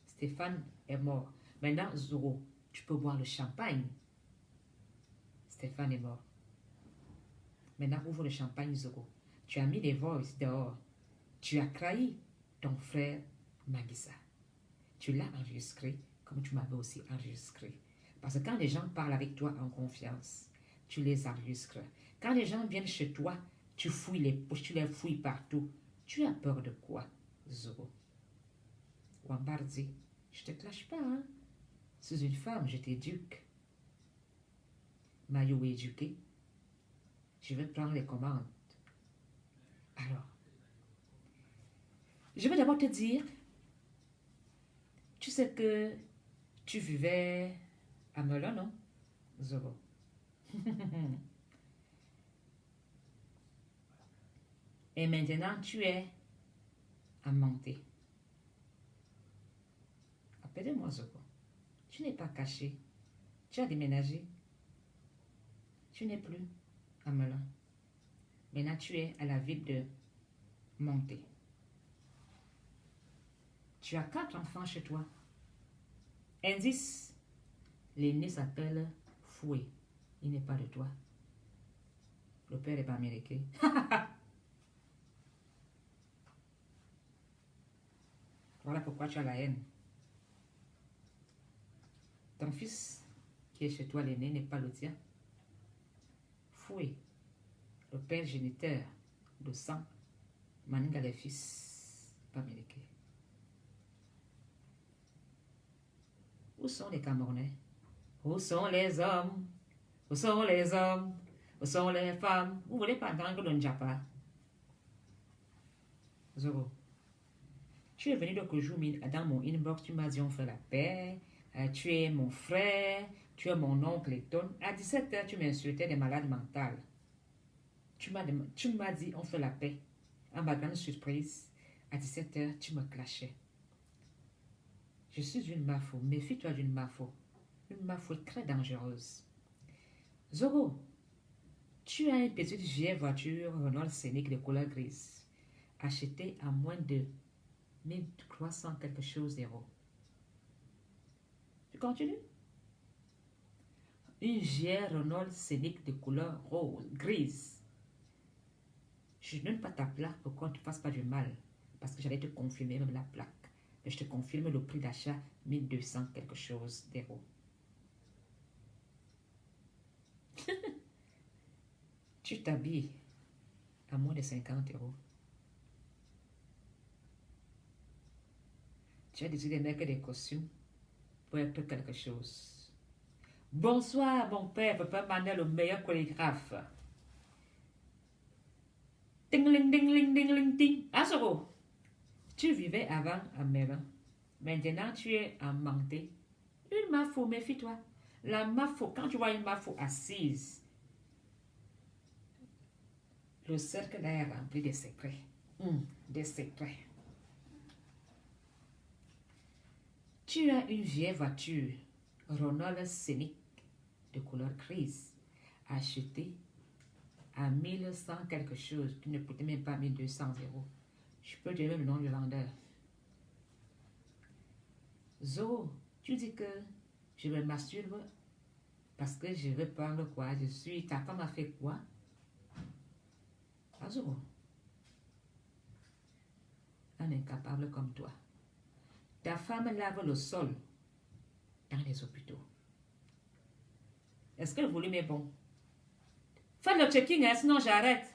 Stéphane est mort. Maintenant, Zoro, tu peux boire le champagne. Stéphane est mort. Maintenant, ouvre le champagne, Zoro. Tu as mis les voices dehors. Tu as trahi ton frère Magisa. Tu l'as enregistré comme tu m'avais aussi enregistré. Parce que quand les gens parlent avec toi en confiance, tu les enregistres. Quand les gens viennent chez toi, tu fouilles les poches, tu les fouilles partout. Tu as peur de quoi, Zoro? Wambardi, je te clash pas, hein? C'est une femme, je t'éduque. Maillot éduqué. Je vais prendre les commandes. Alors, je vais d'abord te dire, tu sais que tu vivais à Melun, non, Zoro? Et maintenant, tu es à Monté. Appelez-moi Zoro. Tu n'es pas caché. Tu as déménagé. Tu n'es plus à Melun. Maintenant, tu es à la ville de Monté. Tu as 4 enfants chez toi. Indice, l'aîné s'appelle Foué. Il n'est pas de toi. Le père est pas américain. Voilà pourquoi tu as la haine. Ton fils qui est chez toi, l'aîné, n'est pas le tien. Foué, le père géniteur de sang, Maninga les fils, pas américains. Où sont les Camerounais? Où sont les hommes? Où sont les hommes? Où sont les femmes? Vous voulez pas entendre le Njapa? Zoro, tu es venu l'autre jour dans mon inbox, tu m'as dit on fait la paix, tu es mon frère, tu es mon oncle et ton. À 17h, tu m'insultais des malades mentales. Tu m'as dit on fait la paix. En ma grande surprise, à 17h, tu me clashais. Je suis une mafo, méfie-toi d'une mafo. Une mafo est très dangereuse. Zoro, tu as une petite vieille voiture Renault Scénic de couleur grise, achetée à moins de 1300 quelque chose d'euros. Tu continues? Une vieille Renault Scénic de couleur rose, grise. Je ne donne pas ta plaque pour qu'on ne te fasse pas du mal, parce que j'allais te confirmer même la plaque. Mais je te confirme le prix d'achat, 1200 quelque chose d'euros. Tu t'habilles à moins de 50 €. Tu as décidé de mettre des costumes pour être quelque chose. Bonsoir, mon père, papa Manel, le meilleur chorégraphe. Ding, ling, ding, ling, ding, ling, ding. Azoro, tu vivais avant à Melun. Maintenant, tu es en Monté. Une mafo, méfie-toi. La mafo, quand tu vois une mafo assise, le cercle là est rempli de secrets. Des secrets. Tu as une vieille voiture, Renault Scénic, de couleur grise, achetée à 1100 quelque chose, qui ne coûtait même pas 1200 €. Je peux te donner le nom du vendeur. Zo, tu dis que je me masturbe parce que je veux prendre quoi? Ta femme a fait quoi? Ah, Zo. un incapable comme toi. Ta femme lave le sol dans les hôpitaux. Est-ce que le volume est bon? Faites le checking, hein, sinon j'arrête.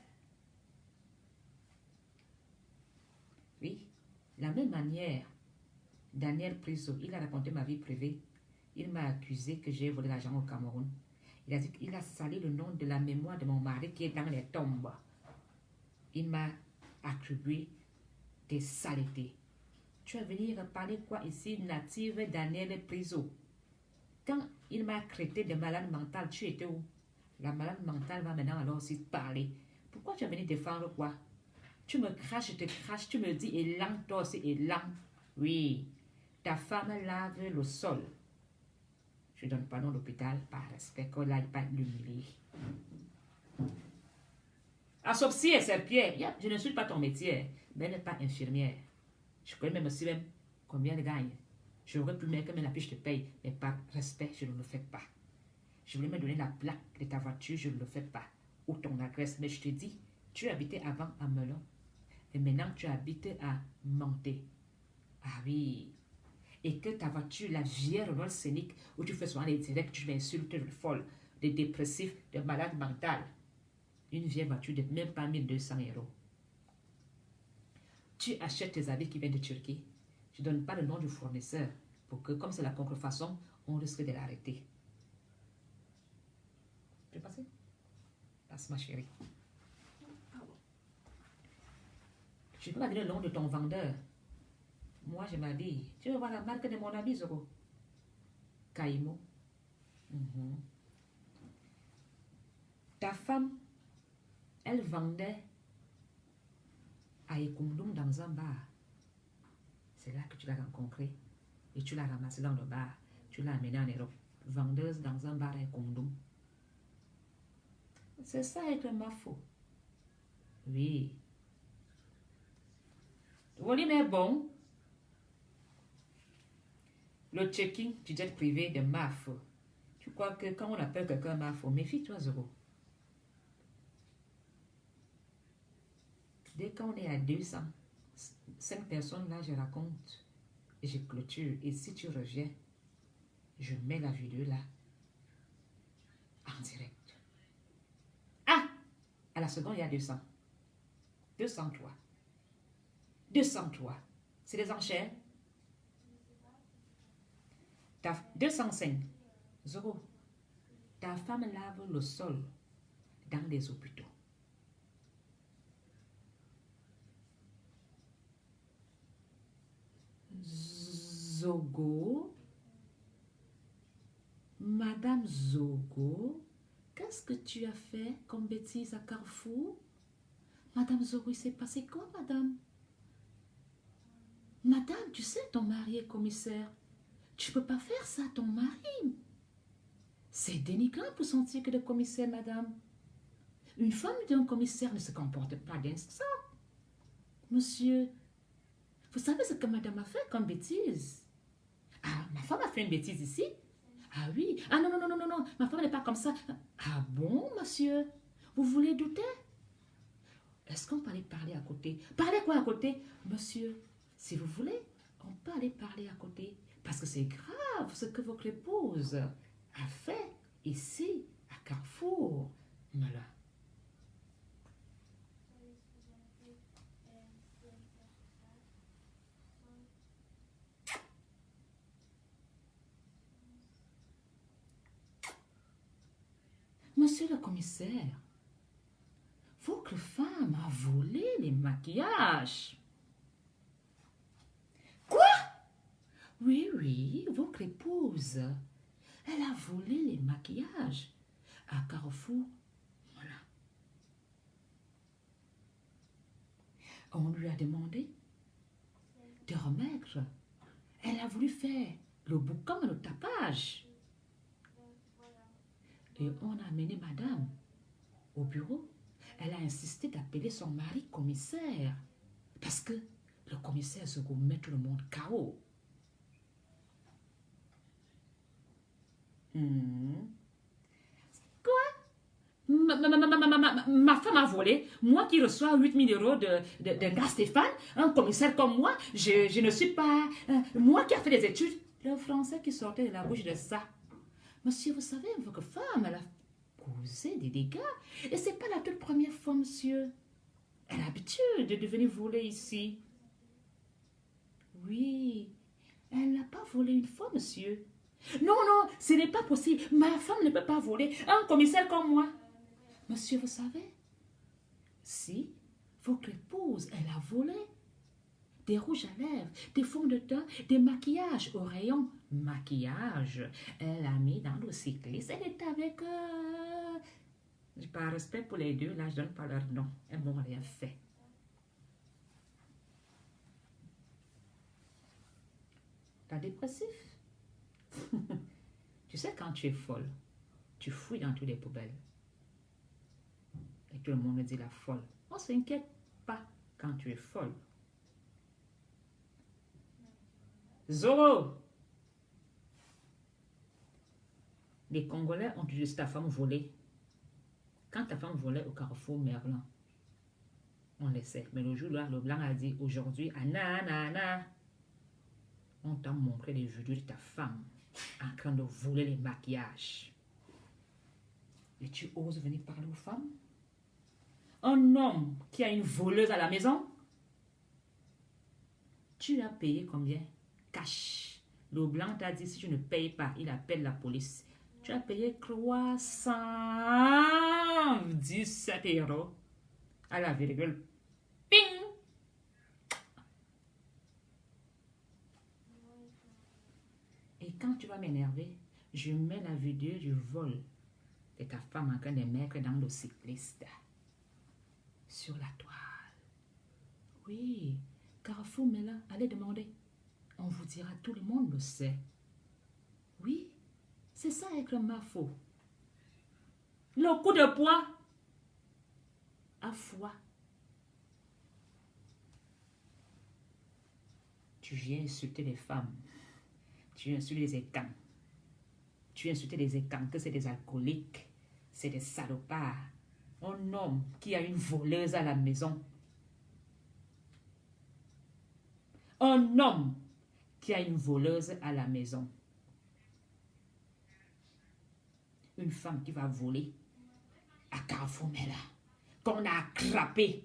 Oui, la même manière, Daniel Priso, il a raconté ma vie privée. Il m'a accusé que j'ai volé l'argent au Cameroun. Il a dit qu'il a sali le nom de la mémoire de mon mari qui est dans les tombes. Il m'a attribué des saletés. Tu vas venir parler quoi ici, native Daniel Priso? Quand il m'a traité de malade mental, tu étais où? La malade mentale va maintenant alors aussi parler. Pourquoi tu vas venir défendre quoi? Tu me craches, je te crache, tu me dis élan, toi aussi élan. Oui, ta femme lave le sol. Je ne donne pas nom à l'hôpital par respect, qu'on n'aille pas l'humilier. Asopsie et ses pieds. Je ne suis pas ton métier, mais elle n'est pas infirmière. Je connais même aussi même combien elle gagne. J'aurais pu mettre comme la fiche de paye, mais par respect, je ne le fais pas. Je voulais me donner la plaque de ta voiture, je ne le fais pas. Ou ton adresse, mais je te dis, tu habitais avant à Melon. Et maintenant, tu habites à Monté. Ah oui. Et que ta voiture, la vieille Renault Scénic, où tu fais souvent les directs, tu m'insultes de folle, de dépressif, de malade mental. Une vieille voiture de même pas 1200 €. Tu achètes tes habits qui viennent de Turquie. Je ne donne pas le nom du fournisseur pour que, comme c'est la contrefaçon, on risque de l'arrêter. Tu peux passer? Passe, ma chérie. Je ne peux pas donner le nom de ton vendeur. Moi, je m'habille. Tu veux voir la marque de mon ami, Zoro? Kaimo. Ta femme, elle vendait à Ekundum dans un bar. C'est là que tu l'as rencontrée. Et tu l'as ramassée dans le bar. Tu l'as amenée en Europe. Vendeuse dans un bar à Ekundum. C'est ça être ma faux. Oui. Le volume est bon. Le checking du jet privé de MAF. Tu crois que quand on appelle quelqu'un MAF, méfie-toi, Zoro. Dès qu'on est à 200, 5 personnes là, je raconte et je clôture. Et si tu reviens, je mets la vidéo là en direct. Ah! À la seconde, il y a 200. 203. 203. C'est des enchères. 205. Zoro. Ta femme lave le sol dans les hôpitaux. Zogo. Madame Zogo. Qu'est-ce que tu as fait comme bêtise à Carrefour? Madame Zogo, il s'est passé quoi, madame? Madame, tu sais, ton mari est commissaire. Tu peux pas faire ça à ton mari. C'est dénigrant pour son titre de commissaire, madame. Une femme d'un commissaire ne se comporte pas d'instant. Monsieur, vous savez ce que madame a fait comme bêtise? Ah, ma femme a fait une bêtise ici? Ah oui. Ah non, non, non, non, non, non. Ma femme n'est pas comme ça. Ah bon, monsieur? Vous voulez douter? Est-ce qu'on peut aller parler à côté? Parler quoi à côté? Monsieur, si vous voulez, on peut aller parler à côté. Parce que c'est grave ce que votre épouse a fait ici, à Carrefour. Voilà. Monsieur le commissaire, votre femme a volé les maquillages. Quoi? Oui, oui, votre épouse, elle a volé les maquillages à Carrefour. Voilà. On lui a demandé de remettre. Elle a voulu faire le boucan, le tapage. Et on a amené madame au bureau. Elle a insisté d'appeler son mari commissaire. Parce que le commissaire se met tout le monde KO. Quoi? Ma femme a volé. Moi qui reçois 8 000 euros d'un gars Stéphane, un commissaire comme moi, je ne suis pas... moi qui a fait des études. Le français qui sortait de la bouche de ça. Monsieur, vous savez, votre femme, elle a causé des dégâts. Et c'est pas la toute première fois, monsieur. Elle a l'habitude de venir voler ici. Oui, elle n'a pas volé une fois, monsieur. Non, non, ce n'est pas possible. Ma femme ne peut pas voler. Un commissaire comme moi. Monsieur, vous savez, si votre épouse, elle a volé des rouges à lèvres, des fonds de teint, des maquillages au rayon. Maquillage, elle a mis dans le cycliste. Elle est avec... Par respect pour les deux, là, je ne donne pas leur nom. Elles n'ont rien fait. T'as dépressif? Tu sais, quand tu es folle, tu fouilles dans toutes les poubelles. Et tout le monde me dit la folle. On ne s'inquiète pas quand tu es folle. Zoro! Les Congolais ont utilisé ta femme volée. Quand ta femme volait au carrefour Merlin, on laissait. Mais le jour-là, le blanc a dit, aujourd'hui, Anna, Anna, Anna, on t'a montré les vidéos de ta femme en train de voler les maquillages. Et tu oses venir parler aux femmes? Un homme qui a une voleuse à la maison? Tu l'as payé combien? Cash. Le blanc t'a dit, si tu ne payes pas, il appelle la police. Tu as payé 317 € à la virgule. Ping! Et quand tu vas m'énerver, je mets la vidéo du vol de ta femme en train de mettre dans le cycliste sur la toile. Oui, Carrefour Mela, allez demander. On vous dira, tout le monde le sait. Oui, c'est ça avec le mafo. Le coup de poing à foi. Tu viens insulter les femmes. Tu insultes les écans. Tu insultes les écans que c'est des alcooliques. C'est des salopards. Un homme qui a une voleuse à la maison. Un homme qui a une voleuse à la maison. Une femme qui va voler à Carrefour Mela, qu'on a attrapé.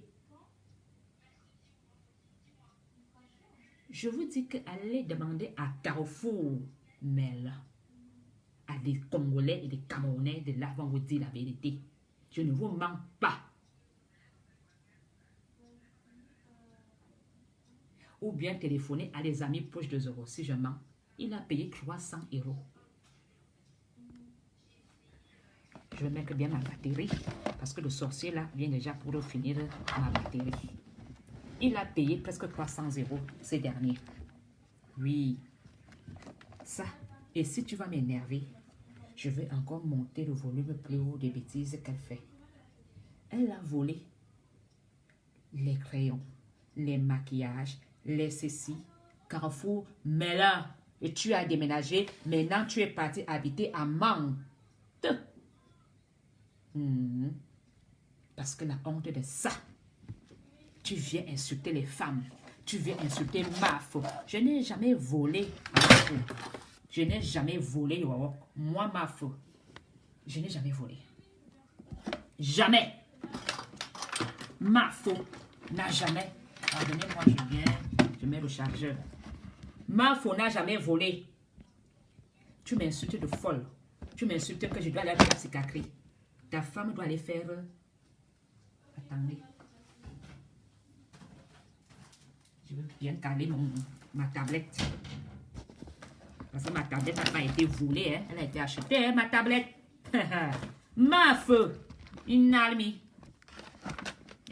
Je vous dis qu'allez demander à Carrefour Mela, à des Congolais et des Camerounais, de là vont vous dire la vérité. Je ne vous mens pas. Ou bien téléphoner à des amis proches de Zoro. Si je mens, il a payé 300 €. Je vais mettre bien ma batterie parce que le sorcier là vient déjà pour finir ma batterie. Il a payé presque 300 € ces derniers. Oui. Ça. Et si tu vas m'énerver, je vais encore monter le volume plus haut des bêtises qu'elle fait. Elle a volé les crayons, les maquillages, les ceci, Carrefour Mela. Et tu as déménagé. Maintenant, tu es parti habiter à Mante. Parce que la honte de ça, tu viens insulter les femmes, tu viens insulter Mafo. Je n'ai jamais volé, Mafo. Je n'ai jamais volé, moi Mafo. Je n'ai jamais volé. Jamais. Mafo n'a jamais. Pardonnez-moi, je mets le chargeur. Mafo n'a jamais volé. Tu m'insultes de folle. Tu m'insultes que je dois aller faire la cicatrice. Ta femme doit aller faire... Attendez. Je veux bien caler ma tablette. Parce que ma tablette n'a pas été volée. Hein? Elle a été achetée, hein, ma tablette. Ma feu. Une armée.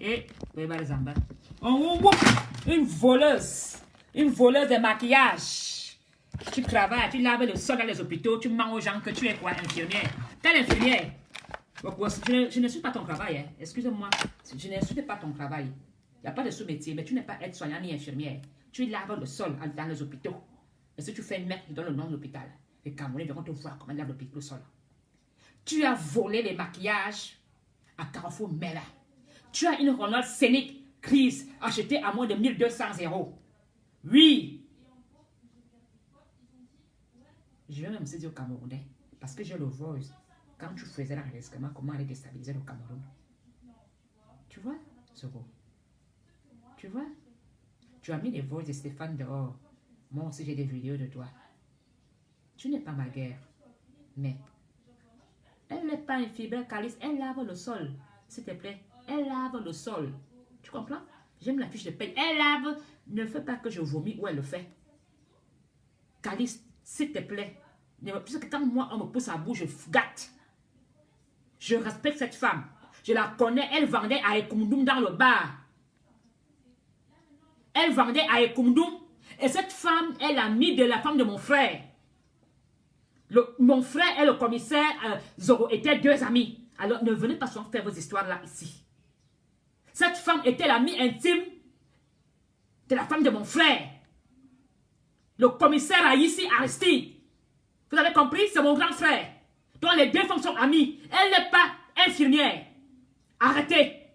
Et... Une voleuse. Une voleuse de maquillage. Tu travailles, tu laves le sol dans les hôpitaux, tu mens aux gens que tu es quoi, infirmière. Quelle infirmière? Je ne suis pas ton travail, hein. Excusez-moi, je n'insulte pas ton travail. Il n'y a pas de sous-métier, mais tu n'es pas aide-soignant ni infirmière. Tu laves le sol dans les hôpitaux. Et si tu fais une merde, tu donnes le nom de l'hôpital. Les Camerounais vont te voir comment lave le sol. Tu as volé les maquillages à Carrefour Mela. Tu as une Renault Scénic grise achetée à moins de 1200 €. Oui. Je vais même se dire au Camerounais, parce que je le vois, quand tu faisais l'enregistrement, comment aller déstabiliser le Cameroun. Tu vois, Zoro? Tu vois? Tu as mis les voix de Stéphane dehors. Moi aussi, j'ai des vidéos de toi. Tu n'es pas ma guerre. Mais, elle n'est pas infidèle, Calice. Elle lave le sol. S'il te plaît. Elle lave le sol. Tu comprends? J'aime la fiche de paye. Elle lave. Ne fais pas que je vomis où elle le fait. Calice, s'il te plaît. Puisque quand moi, on me pousse à bout, je gâte. Je respecte cette femme. Je la connais. Elle vendait à Ekoumdoum dans le bar. Elle vendait à Ekoumdoum. Et cette femme est l'amie de la femme de mon frère. Mon frère et le commissaire Zoro étaient deux amis. Alors ne venez pas souvent faire vos histoires là, ici. Cette femme était l'amie intime de la femme de mon frère. Le commissaire Aïssi Aristide. Vous avez compris? C'est mon grand frère. Donc les deux femmes sont amies. Elle n'est pas infirmière. Arrêtez.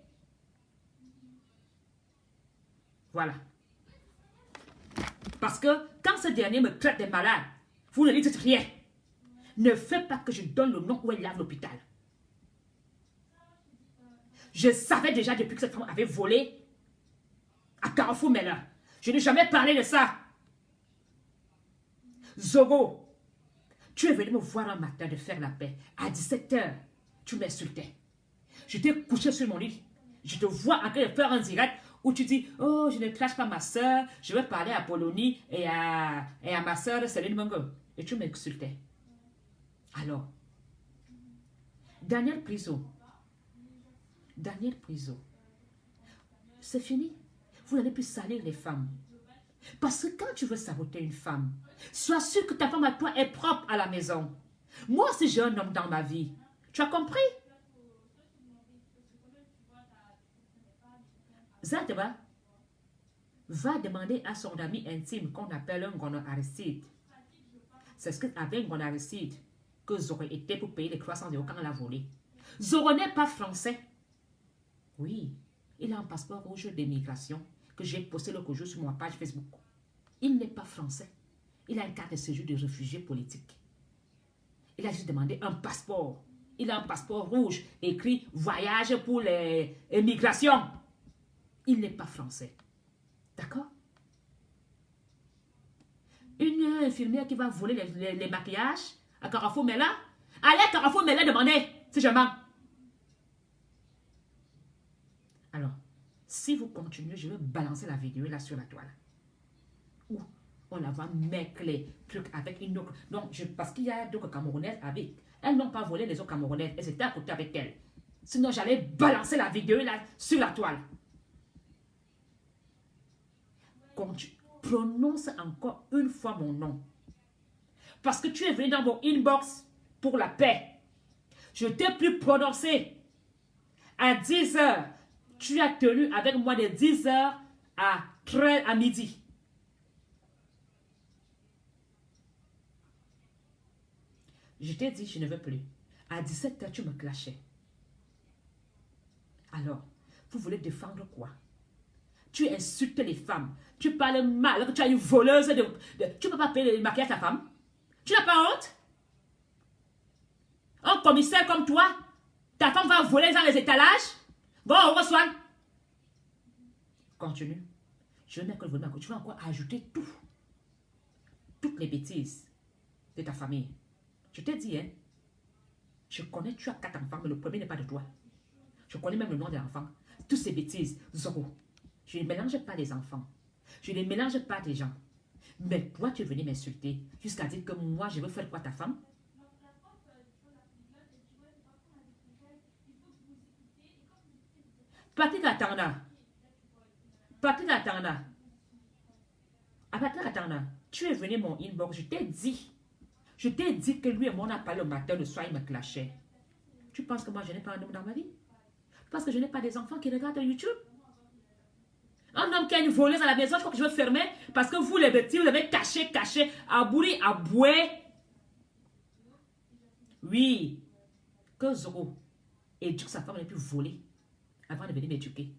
Voilà. Parce que quand ce dernier me traite de malade, vous ne dites rien. Ne faites pas que je donne le nom où elle lave l'hôpital. Je savais déjà depuis que cette femme avait volé à Carrefour Mela. Je n'ai jamais parlé de ça. Zoro, tu es venu me voir un matin de faire la paix. À 17 h, tu m'insultais. Je t'ai couché sur mon lit. Je te vois en train de faire un direct où tu dis, oh, je ne clash pas ma soeur, je vais parler à Polonie et à ma soeur Céline Mongo. Et tu m'insultais. Alors, Daniel Priso, c'est fini. Vous n'allez plus salir les femmes. Parce que quand tu veux saboter une femme, sois sûr que ta femme à toi est propre à la maison. Moi aussi, j'ai un homme dans ma vie. Tu as compris? Zadeba va demander à son ami intime qu'on appelle un Ngono Aristide. C'est ce qu'avec Ngono Aristide que Zoro était pour payer les 300 € quand elle a volé. Zoro n'est pas français. Oui, il a un passeport rouge d'immigration que j'ai posté l'autre jour sur ma page Facebook. Il n'est pas français. Il a une carte de séjour de réfugié politique. Il a juste demandé un passeport. Il a un passeport rouge écrit « Voyage pour les immigrations ». Il n'est pas français. D'accord? Une infirmière qui va voler les maquillages à Carrefour Mela. Allez à Carrefour Mela demander si je mens. Alors, si vous continuez, je vais balancer la vidéo là sur la toile. Où on la va mettre les trucs avec une autre. Non, parce qu'il y a d'autres Camerounaises avec. Elles n'ont pas volé les autres Camerounaises. Elles étaient à côté avec elles. Sinon, j'allais balancer la vidéo là sur la toile. Prononce encore une fois mon nom. Parce que tu es venu dans mon inbox pour la paix. Je t'ai plus prononcé. À 10 h, tu as tenu avec moi de 10 h à midi. Je t'ai dit, je ne veux plus. À 17 h, tu me clashais. Alors, vous voulez défendre quoi? Tu insultes les femmes. Tu parles mal, que tu as une voleuse tu ne peux pas payer le maquillage à ta femme. Tu n'as pas honte? Un commissaire comme toi, ta femme va voler dans les étalages? Bon, on reçoit. Continue. Je vais mettre le volume. Tu vas encore ajouter tout. Toutes les bêtises de ta famille. Je t'ai dit, hein. Je connais, tu as 4 enfants, mais le premier n'est pas de toi. Je connais même le nom de l'enfant. Toutes ces bêtises, Zoro. Je ne mélange pas les enfants. Je ne mélange pas des gens. Mais toi, tu es venu m'insulter jusqu'à dire que moi, je veux faire quoi ta femme? Patrick Atanda. Tu es venu mon inbox, je t'ai dit que lui et moi on a parlé le matin, le soir, il me clashait. Tu penses que moi je n'ai pas un homme dans ma vie? Tu penses que je n'ai pas des enfants qui regardent YouTube? Un homme qui a une voleuse à la maison, je crois que je veux fermer parce que vous les petits, vous avez caché, à bourri, à bouer. Oui, que Zoro, éduque sa femme, elle peut voler avant de venir m'éduquer.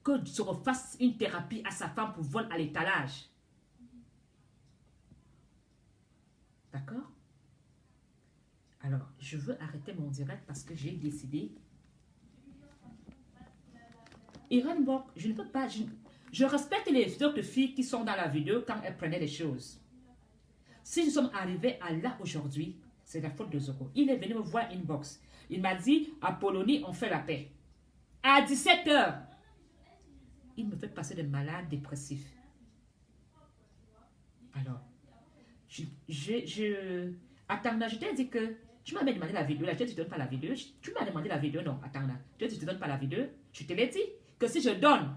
Que Zoro fasse une thérapie à sa femme pour vol à l'étalage. D'accord? Alors, je veux arrêter mon direct parce que j'ai décidé. Irenborg, je ne peux pas. Je respecte les autres filles qui sont dans la vidéo quand elles prenaient les choses. Si nous sommes arrivés à là aujourd'hui, c'est la faute de Zoro. Il est venu me voir inbox. Il m'a dit, à Polonie, on fait la paix. À 17 h, il me fait passer de malade dépressif. Alors, attends, je t'ai dit que tu m'avais demandé la vidéo. Là, je ne te donne pas la vidéo. Tu m'as demandé la vidéo, non. Attends, là. Je ne te donne pas la vidéo. Je te l'ai dit que si je donne,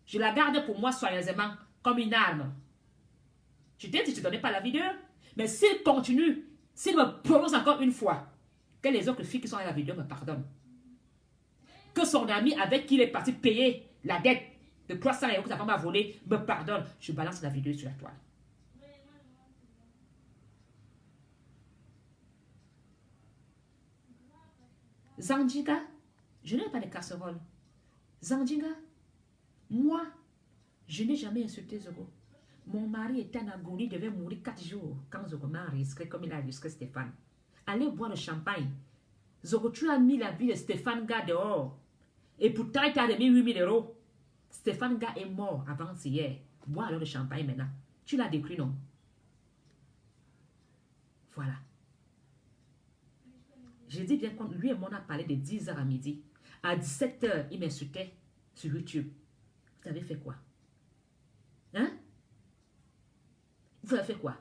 je la garde pour moi soigneusement, comme une arme. Je t'ai dit, je ne te donnais pas la vidéo. Mais s'il continue, s'il me prononce encore une fois, que les autres filles qui sont dans la vidéo me pardonnent. Que son ami avec qui il est parti payer la dette de 300 € que sa femme a volé me pardonne. Je balance la vidéo sur la toile. Zandjiga, je n'ai pas de casserole. Zandjiga, moi, je n'ai jamais insulté Zoro. Mon mari était en agonie, devait mourir 4 jours quand Zoro m'a risqué comme il a risqué Stéphane. Allez boire le champagne. Zoro, tu as mis la vie de Stéphane Ga dehors. Et pourtant, il t'a remis 8 000 €. Stéphane Ga est mort avant-hier. Bois alors le champagne maintenant. Tu l'as décrit, non? Voilà. J'ai dit bien qu'on lui et moi on a parlé de 10 h à midi. À 17 h, il m'insultait sur YouTube. Vous avez fait quoi? Hein? Vous avez fait quoi?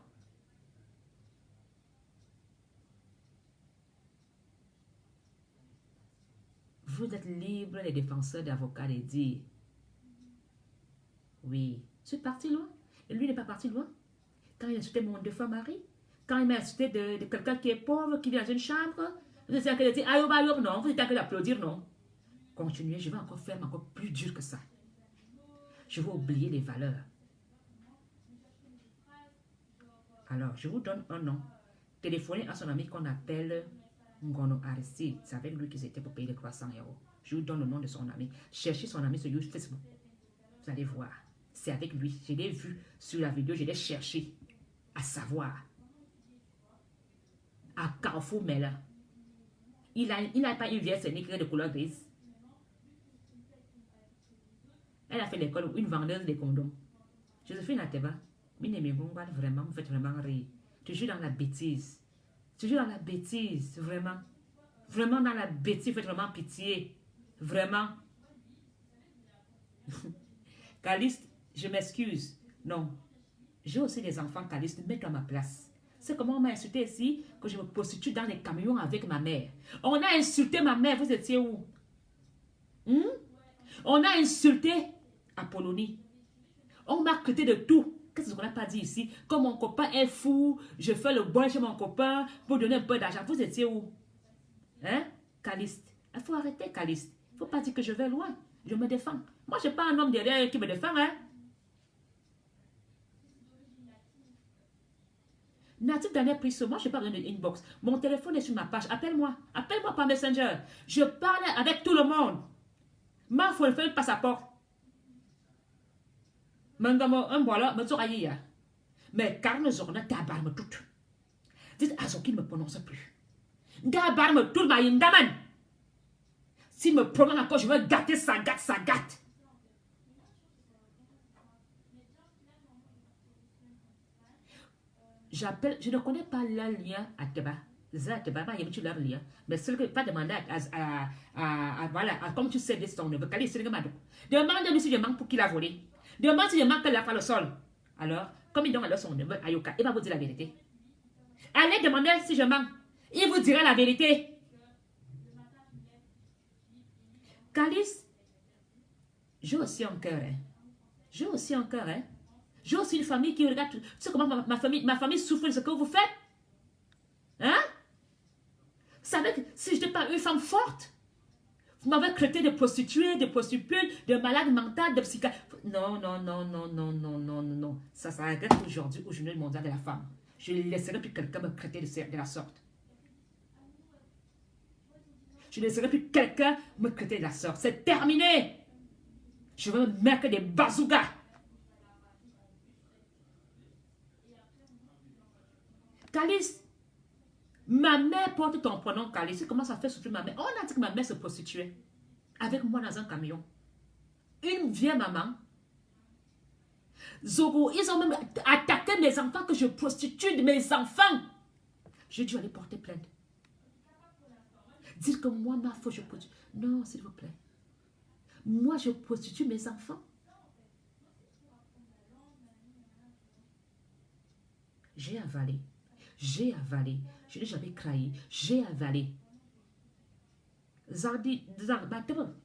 Vous êtes libre, les défenseurs d'avocats, de dire oui, je suis parti loin. Et lui n'est pas parti loin. Quand il a insulté mon défunt mari, quand il m'a insulté de quelqu'un qui est pauvre, qui vit dans une chambre, vous êtes en train de dire aïe, aïe, non, vous êtes en train d'applaudir, non. Continuez, je vais encore faire encore plus dur que ça. Je vais oublier les valeurs. Alors, je vous donne un nom. Téléphonez à son ami qu'on appelle Ngono Aristide. C'est avec lui qu'ils étaient pour payer les 300 €. Je vous donne le nom de son ami. Cherchez son ami sur Facebook. Vous allez voir. C'est avec lui. Je l'ai vu sur la vidéo. Je l'ai cherché. À savoir. À Carrefour Mela. Il n'a pas une vieille scénique de couleur grise. Elle a fait l'école, une vendeuse de condoms. Joséphine Ateba. Vraiment, vous faites vraiment rire. Tu joues dans la bêtise. Tu joues dans la bêtise, vraiment. Vraiment dans la bêtise, faites vraiment pitié. Vraiment. Caliste, je m'excuse. Non. J'ai aussi des enfants, Caliste, mets-toi à ma place. C'est comment on m'a insulté ici, que je me prostitue dans les camions avec ma mère. On a insulté ma mère, vous étiez où? On a insulté Apollonie. On m'a traité de tout. Qu'est-ce qu'on n'a pas dit ici? Comme mon copain est fou, je fais le bon chez mon copain pour donner un peu d'argent. Vous étiez où? Hein? Caliste. Il faut arrêter, Caliste. Il ne faut pas dire que je vais loin. Je me défends. Moi, je n'ai pas un homme derrière qui me défend, hein? Natif dernier pris sur moi, je n'ai pas besoin de inbox. Mon téléphone est sur ma page. Appelle-moi. Appelle-moi par Messenger. Je parle avec tout le monde. Ma faut faire le passeport. Mais car nous aurons tabarme tout. Dites à ce qu'il ne me prononce plus. Tabarme tout ma yindaman. S'il me prononce encore, je vais gâter sa gâte, sa gâte. J'appelle, je ne connais pas le lien à Teba. Mais ce que pas demander voilà, comme tu sais de son neveu, demande-lui si je manque pour qu'il a volé. Demande si je manque qu'elle a fait le sol. Alors, comme il donne alors son neveu, Ayoka, il va vous dire la vérité. Allez demander si je manque. Il vous dira la vérité. Calice, j'ai aussi un cœur. Hein. J'ai aussi un cœur. Hein. J'ai aussi une famille qui regarde. Tu sais comment ma famille souffre de ce que vous faites? Hein? Vous savez que si je n'étais pas une femme forte, vous m'avez traité de prostituée, de prostituée, de malade mentale, de psychiatre. Non, non, non, non, non, non, non, non. Ça s'arrête aujourd'hui au journée mondiale de la femme. Je laisserai plus quelqu'un me traiter de la sorte. Je ne laisserai plus quelqu'un me traiter de la sorte. C'est terminé. Je veux me mettre des bazookas. Calice, ma mère porte ton prénom Calice. Comment ça fait souffrir ma mère? On a dit que ma mère se prostituait avec moi dans un camion. Une vieille maman. Zogo, ils ont même attaqué mes enfants que je prostitue de mes enfants. J'ai dû aller porter plainte. Dire que moi, ma faute, je prostitue. Non, s'il vous plaît. Moi, je prostitue mes enfants. J'ai avalé. J'ai avalé. Je n'ai jamais craillé. J'ai avalé. Zandi, Zangbatebe.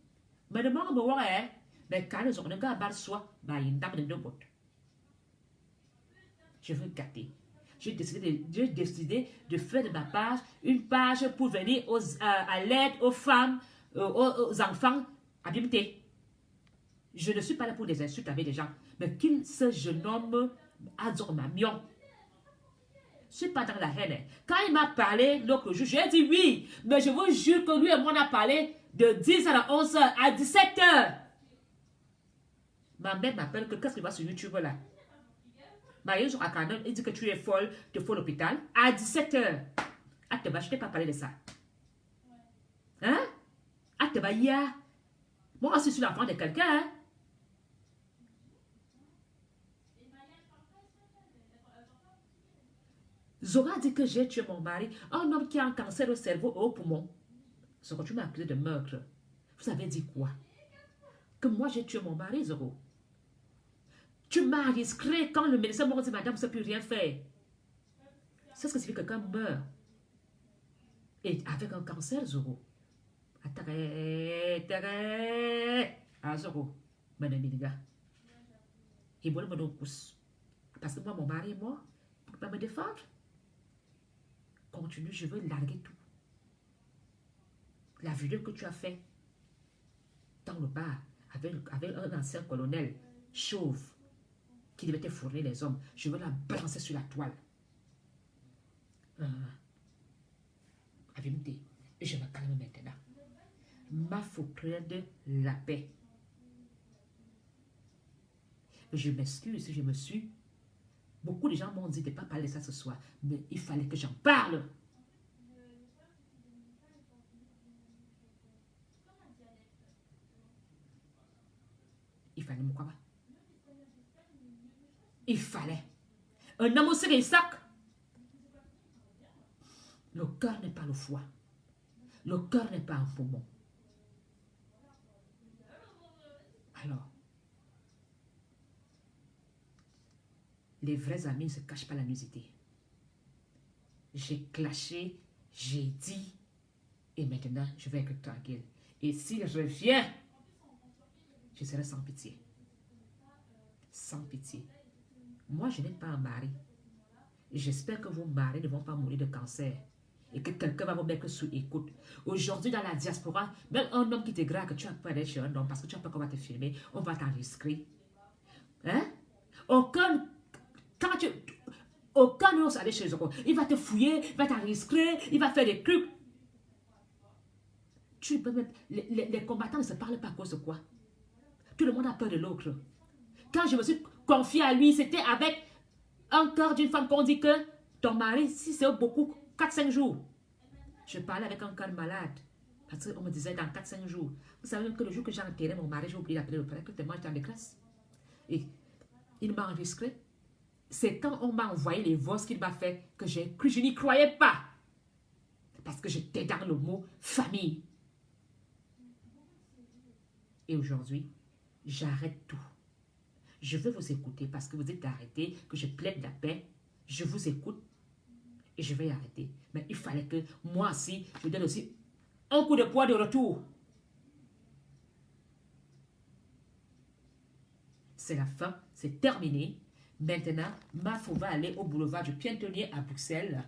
Mais le monde me voit, hein. Mais quand ils ont un gars à battre soi, bah, il y a une dame de deux bottes. Je veux gâter. J'ai décidé de faire de ma page une page pour venir à l'aide aux femmes, aux enfants habités. Je ne suis pas là pour des insultes avec des gens, mais qu'il ce jeune homme Azor Mamion. Je ne suis pas dans la haine. Quand il m'a parlé l'autre jour, j'ai dit oui, mais je vous jure que lui et moi on a parlé de 10 à 11 h à 17 h. Ma mère m'appelle que qu'est-ce qu'il va sur YouTube là? Il dit que tu es folle, tu es folle à l'hôpital. À 17 h. Atteba, je ne t'ai pas parlé de ça. Hein? Atteba, ya. Moi aussi, je suis l'enfant de quelqu'un. Hein? Zora dit que j'ai tué mon mari. Un homme qui a un cancer au cerveau et au poumon. Ce que tu m'as appelé de meurtre. Vous avez dit quoi? Que moi j'ai tué mon mari, Zoro. Tu m'as risqué quand le médecin m'a dit, madame, vous ne peut plus rien faire. C'est ce que signifie que quelqu'un meurt. Et avec un cancer, Zoro. Ah, Zoro. Madame Miniga. Il voulait me donner un pouce. Parce que moi, mon mari est mort. Pour ne pas me défendre. Continue, je veux larguer tout. La vidéo que tu as fait dans le bar avec un ancien colonel chauve qui devait te fournir les hommes, je veux la balancer sur la toile. Avec et je me calme maintenant. Ma fauteur de la paix. Je m'excuse si je me suis. Beaucoup de gens m'ont dit de ne pas parler de ça ce soir, mais il fallait que j'en parle. Il fallait me croire. Il fallait. Un homme aussi des sacs. Le cœur n'est pas le foie. Le cœur n'est pas un poumon. Alors, les vrais amis ne se cachent pas la nudité. J'ai clashé, j'ai dit, et maintenant, je vais être tranquille. Et s'il revient, je serai sans pitié. Sans pitié. Moi, je n'ai pas un mari. J'espère que vos maris ne vont pas mourir de cancer. Et que quelqu'un va vous mettre sous écoute. Aujourd'hui, dans la diaspora, même un homme qui te gratte, que tu as peur d'être chez un homme parce que tu as peur qu'on va te filmer, on va t'enregistrer. Hein? Aucun n'ose aller chez eux. Il va te fouiller, il va t'enregistrer, il va faire des trucs. Tu peux mettre, les combattants ne se parlent pas à cause de quoi? Tout le monde a peur de l'autre. Quand je me suis confiée à lui, c'était avec un cœur d'une femme qu'on dit que ton mari, si c'est beaucoup, 4-5 jours. Je parlais avec un cœur malade. Parce qu'on me disait dans 4-5 jours. Vous savez même que le jour que j'ai enterré mon mari, j'ai oublié d'appeler le prêtre, tellement j'étais en détresse. Et il m'a enregistré. C'est quand on m'a envoyé les voix qu'il m'a fait que j'ai cru, je n'y croyais pas. Parce que j'étais dans le mot famille. Et aujourd'hui, j'arrête tout. Je veux vous écouter parce que vous êtes arrêtés, que je plaide la paix. Je vous écoute et je vais arrêter. Mais il fallait que moi aussi, je donne aussi un coup de poing de retour. C'est la fin, c'est terminé. Maintenant, Mafo va aller au boulevard du Piétonnier à Bruxelles.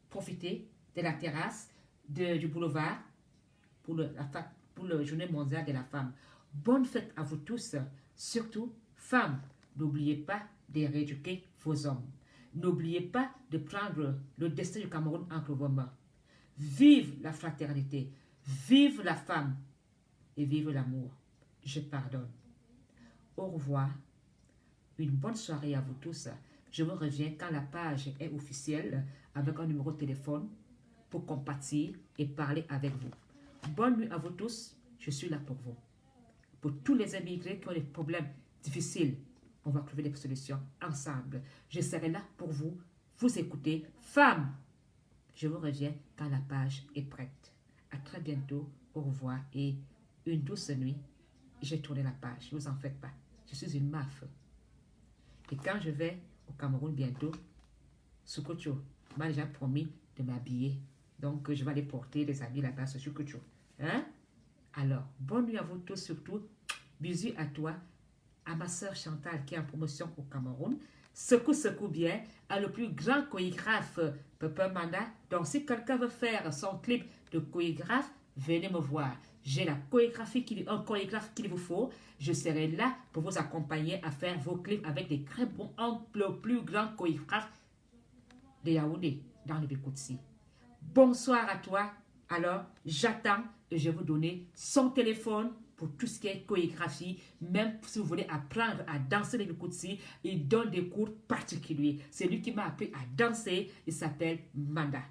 Profiter de la terrasse du boulevard pour la journée mondiale de la femme. Bonne fête à vous tous, surtout femmes. N'oubliez pas de rééduquer vos hommes. N'oubliez pas de prendre le destin du Cameroun entre vos mains. Vive la fraternité, Vive la femme et vive l'amour. Je pardonne. Au revoir. Une bonne soirée à vous tous. Je vous reviens quand la page est officielle avec un numéro de téléphone pour compatir et parler avec vous. Bonne nuit à vous tous. Je suis là pour vous. Pour tous les immigrés qui ont des problèmes difficiles, on va trouver des solutions ensemble. Je serai là pour vous. Vous écoutez. Femmes, je vous reviens quand la page est prête. À très bientôt. Au revoir et une douce nuit. J'ai tourné la page. Ne vous en faites pas. Je suis une MAF. Et quand je vais au Cameroun bientôt, Sukocho m'a déjà promis de m'habiller. Donc, je vais aller porter des habits là-bas sur Sukocho. Hein? Alors, bonne nuit à vous tous surtout. Bisous à toi, à ma soeur Chantal qui est en promotion au Cameroun. Secoue bien, à le plus grand chorégraphe, Papa Manda. Donc, si quelqu'un veut faire son clip de chorégraphe, venez me voir. J'ai la chorégraphie, un chorégraphe qu'il vous faut. Je serai là pour vous accompagner à faire vos clips avec des très bons, le plus grand chorégraphe de Yaoundé, dans le Bikoutsi. Bonsoir à toi. Alors, j'attends et je vais vous donner son téléphone pour tout ce qui est chorégraphie. Même si vous voulez apprendre à danser le Bikoutsi, il donne des cours particuliers. C'est lui qui m'a appris à danser. Il s'appelle Manda.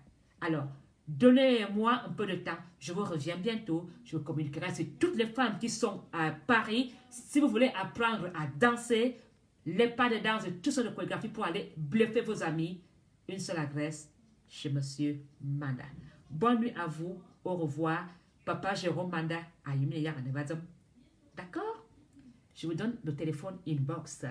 Alors, donnez-moi un peu de temps. Je vous reviens bientôt. Je vous communiquerai sur toutes les femmes qui sont à Paris. Si vous voulez apprendre à danser, les pas de danse, tout ça de chorégraphie pour aller bluffer vos amis, une seule adresse chez Monsieur Manda. Bonne nuit à vous. Au revoir. Papa Jérôme Manda à Yumine D'accord? Je vous donne le téléphone inbox.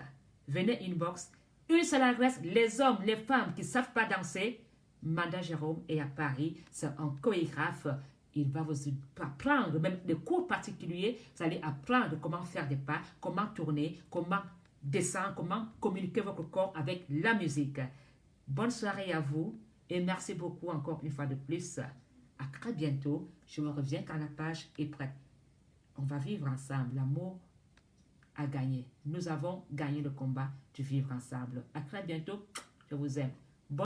Venez inbox. Une seule adresse. Les hommes, les femmes qui ne savent pas danser. Manda Jérôme est à Paris. C'est un chorégraphe. Il va vous apprendre, même des cours particuliers. Vous allez apprendre comment faire des pas, comment tourner, comment descendre, comment communiquer votre corps avec la musique. Bonne soirée à vous et merci beaucoup encore une fois de plus. À très bientôt. Je me reviens quand la page est prête. On va vivre ensemble. L'amour a gagné. Nous avons gagné le combat du vivre ensemble. À très bientôt. Je vous aime.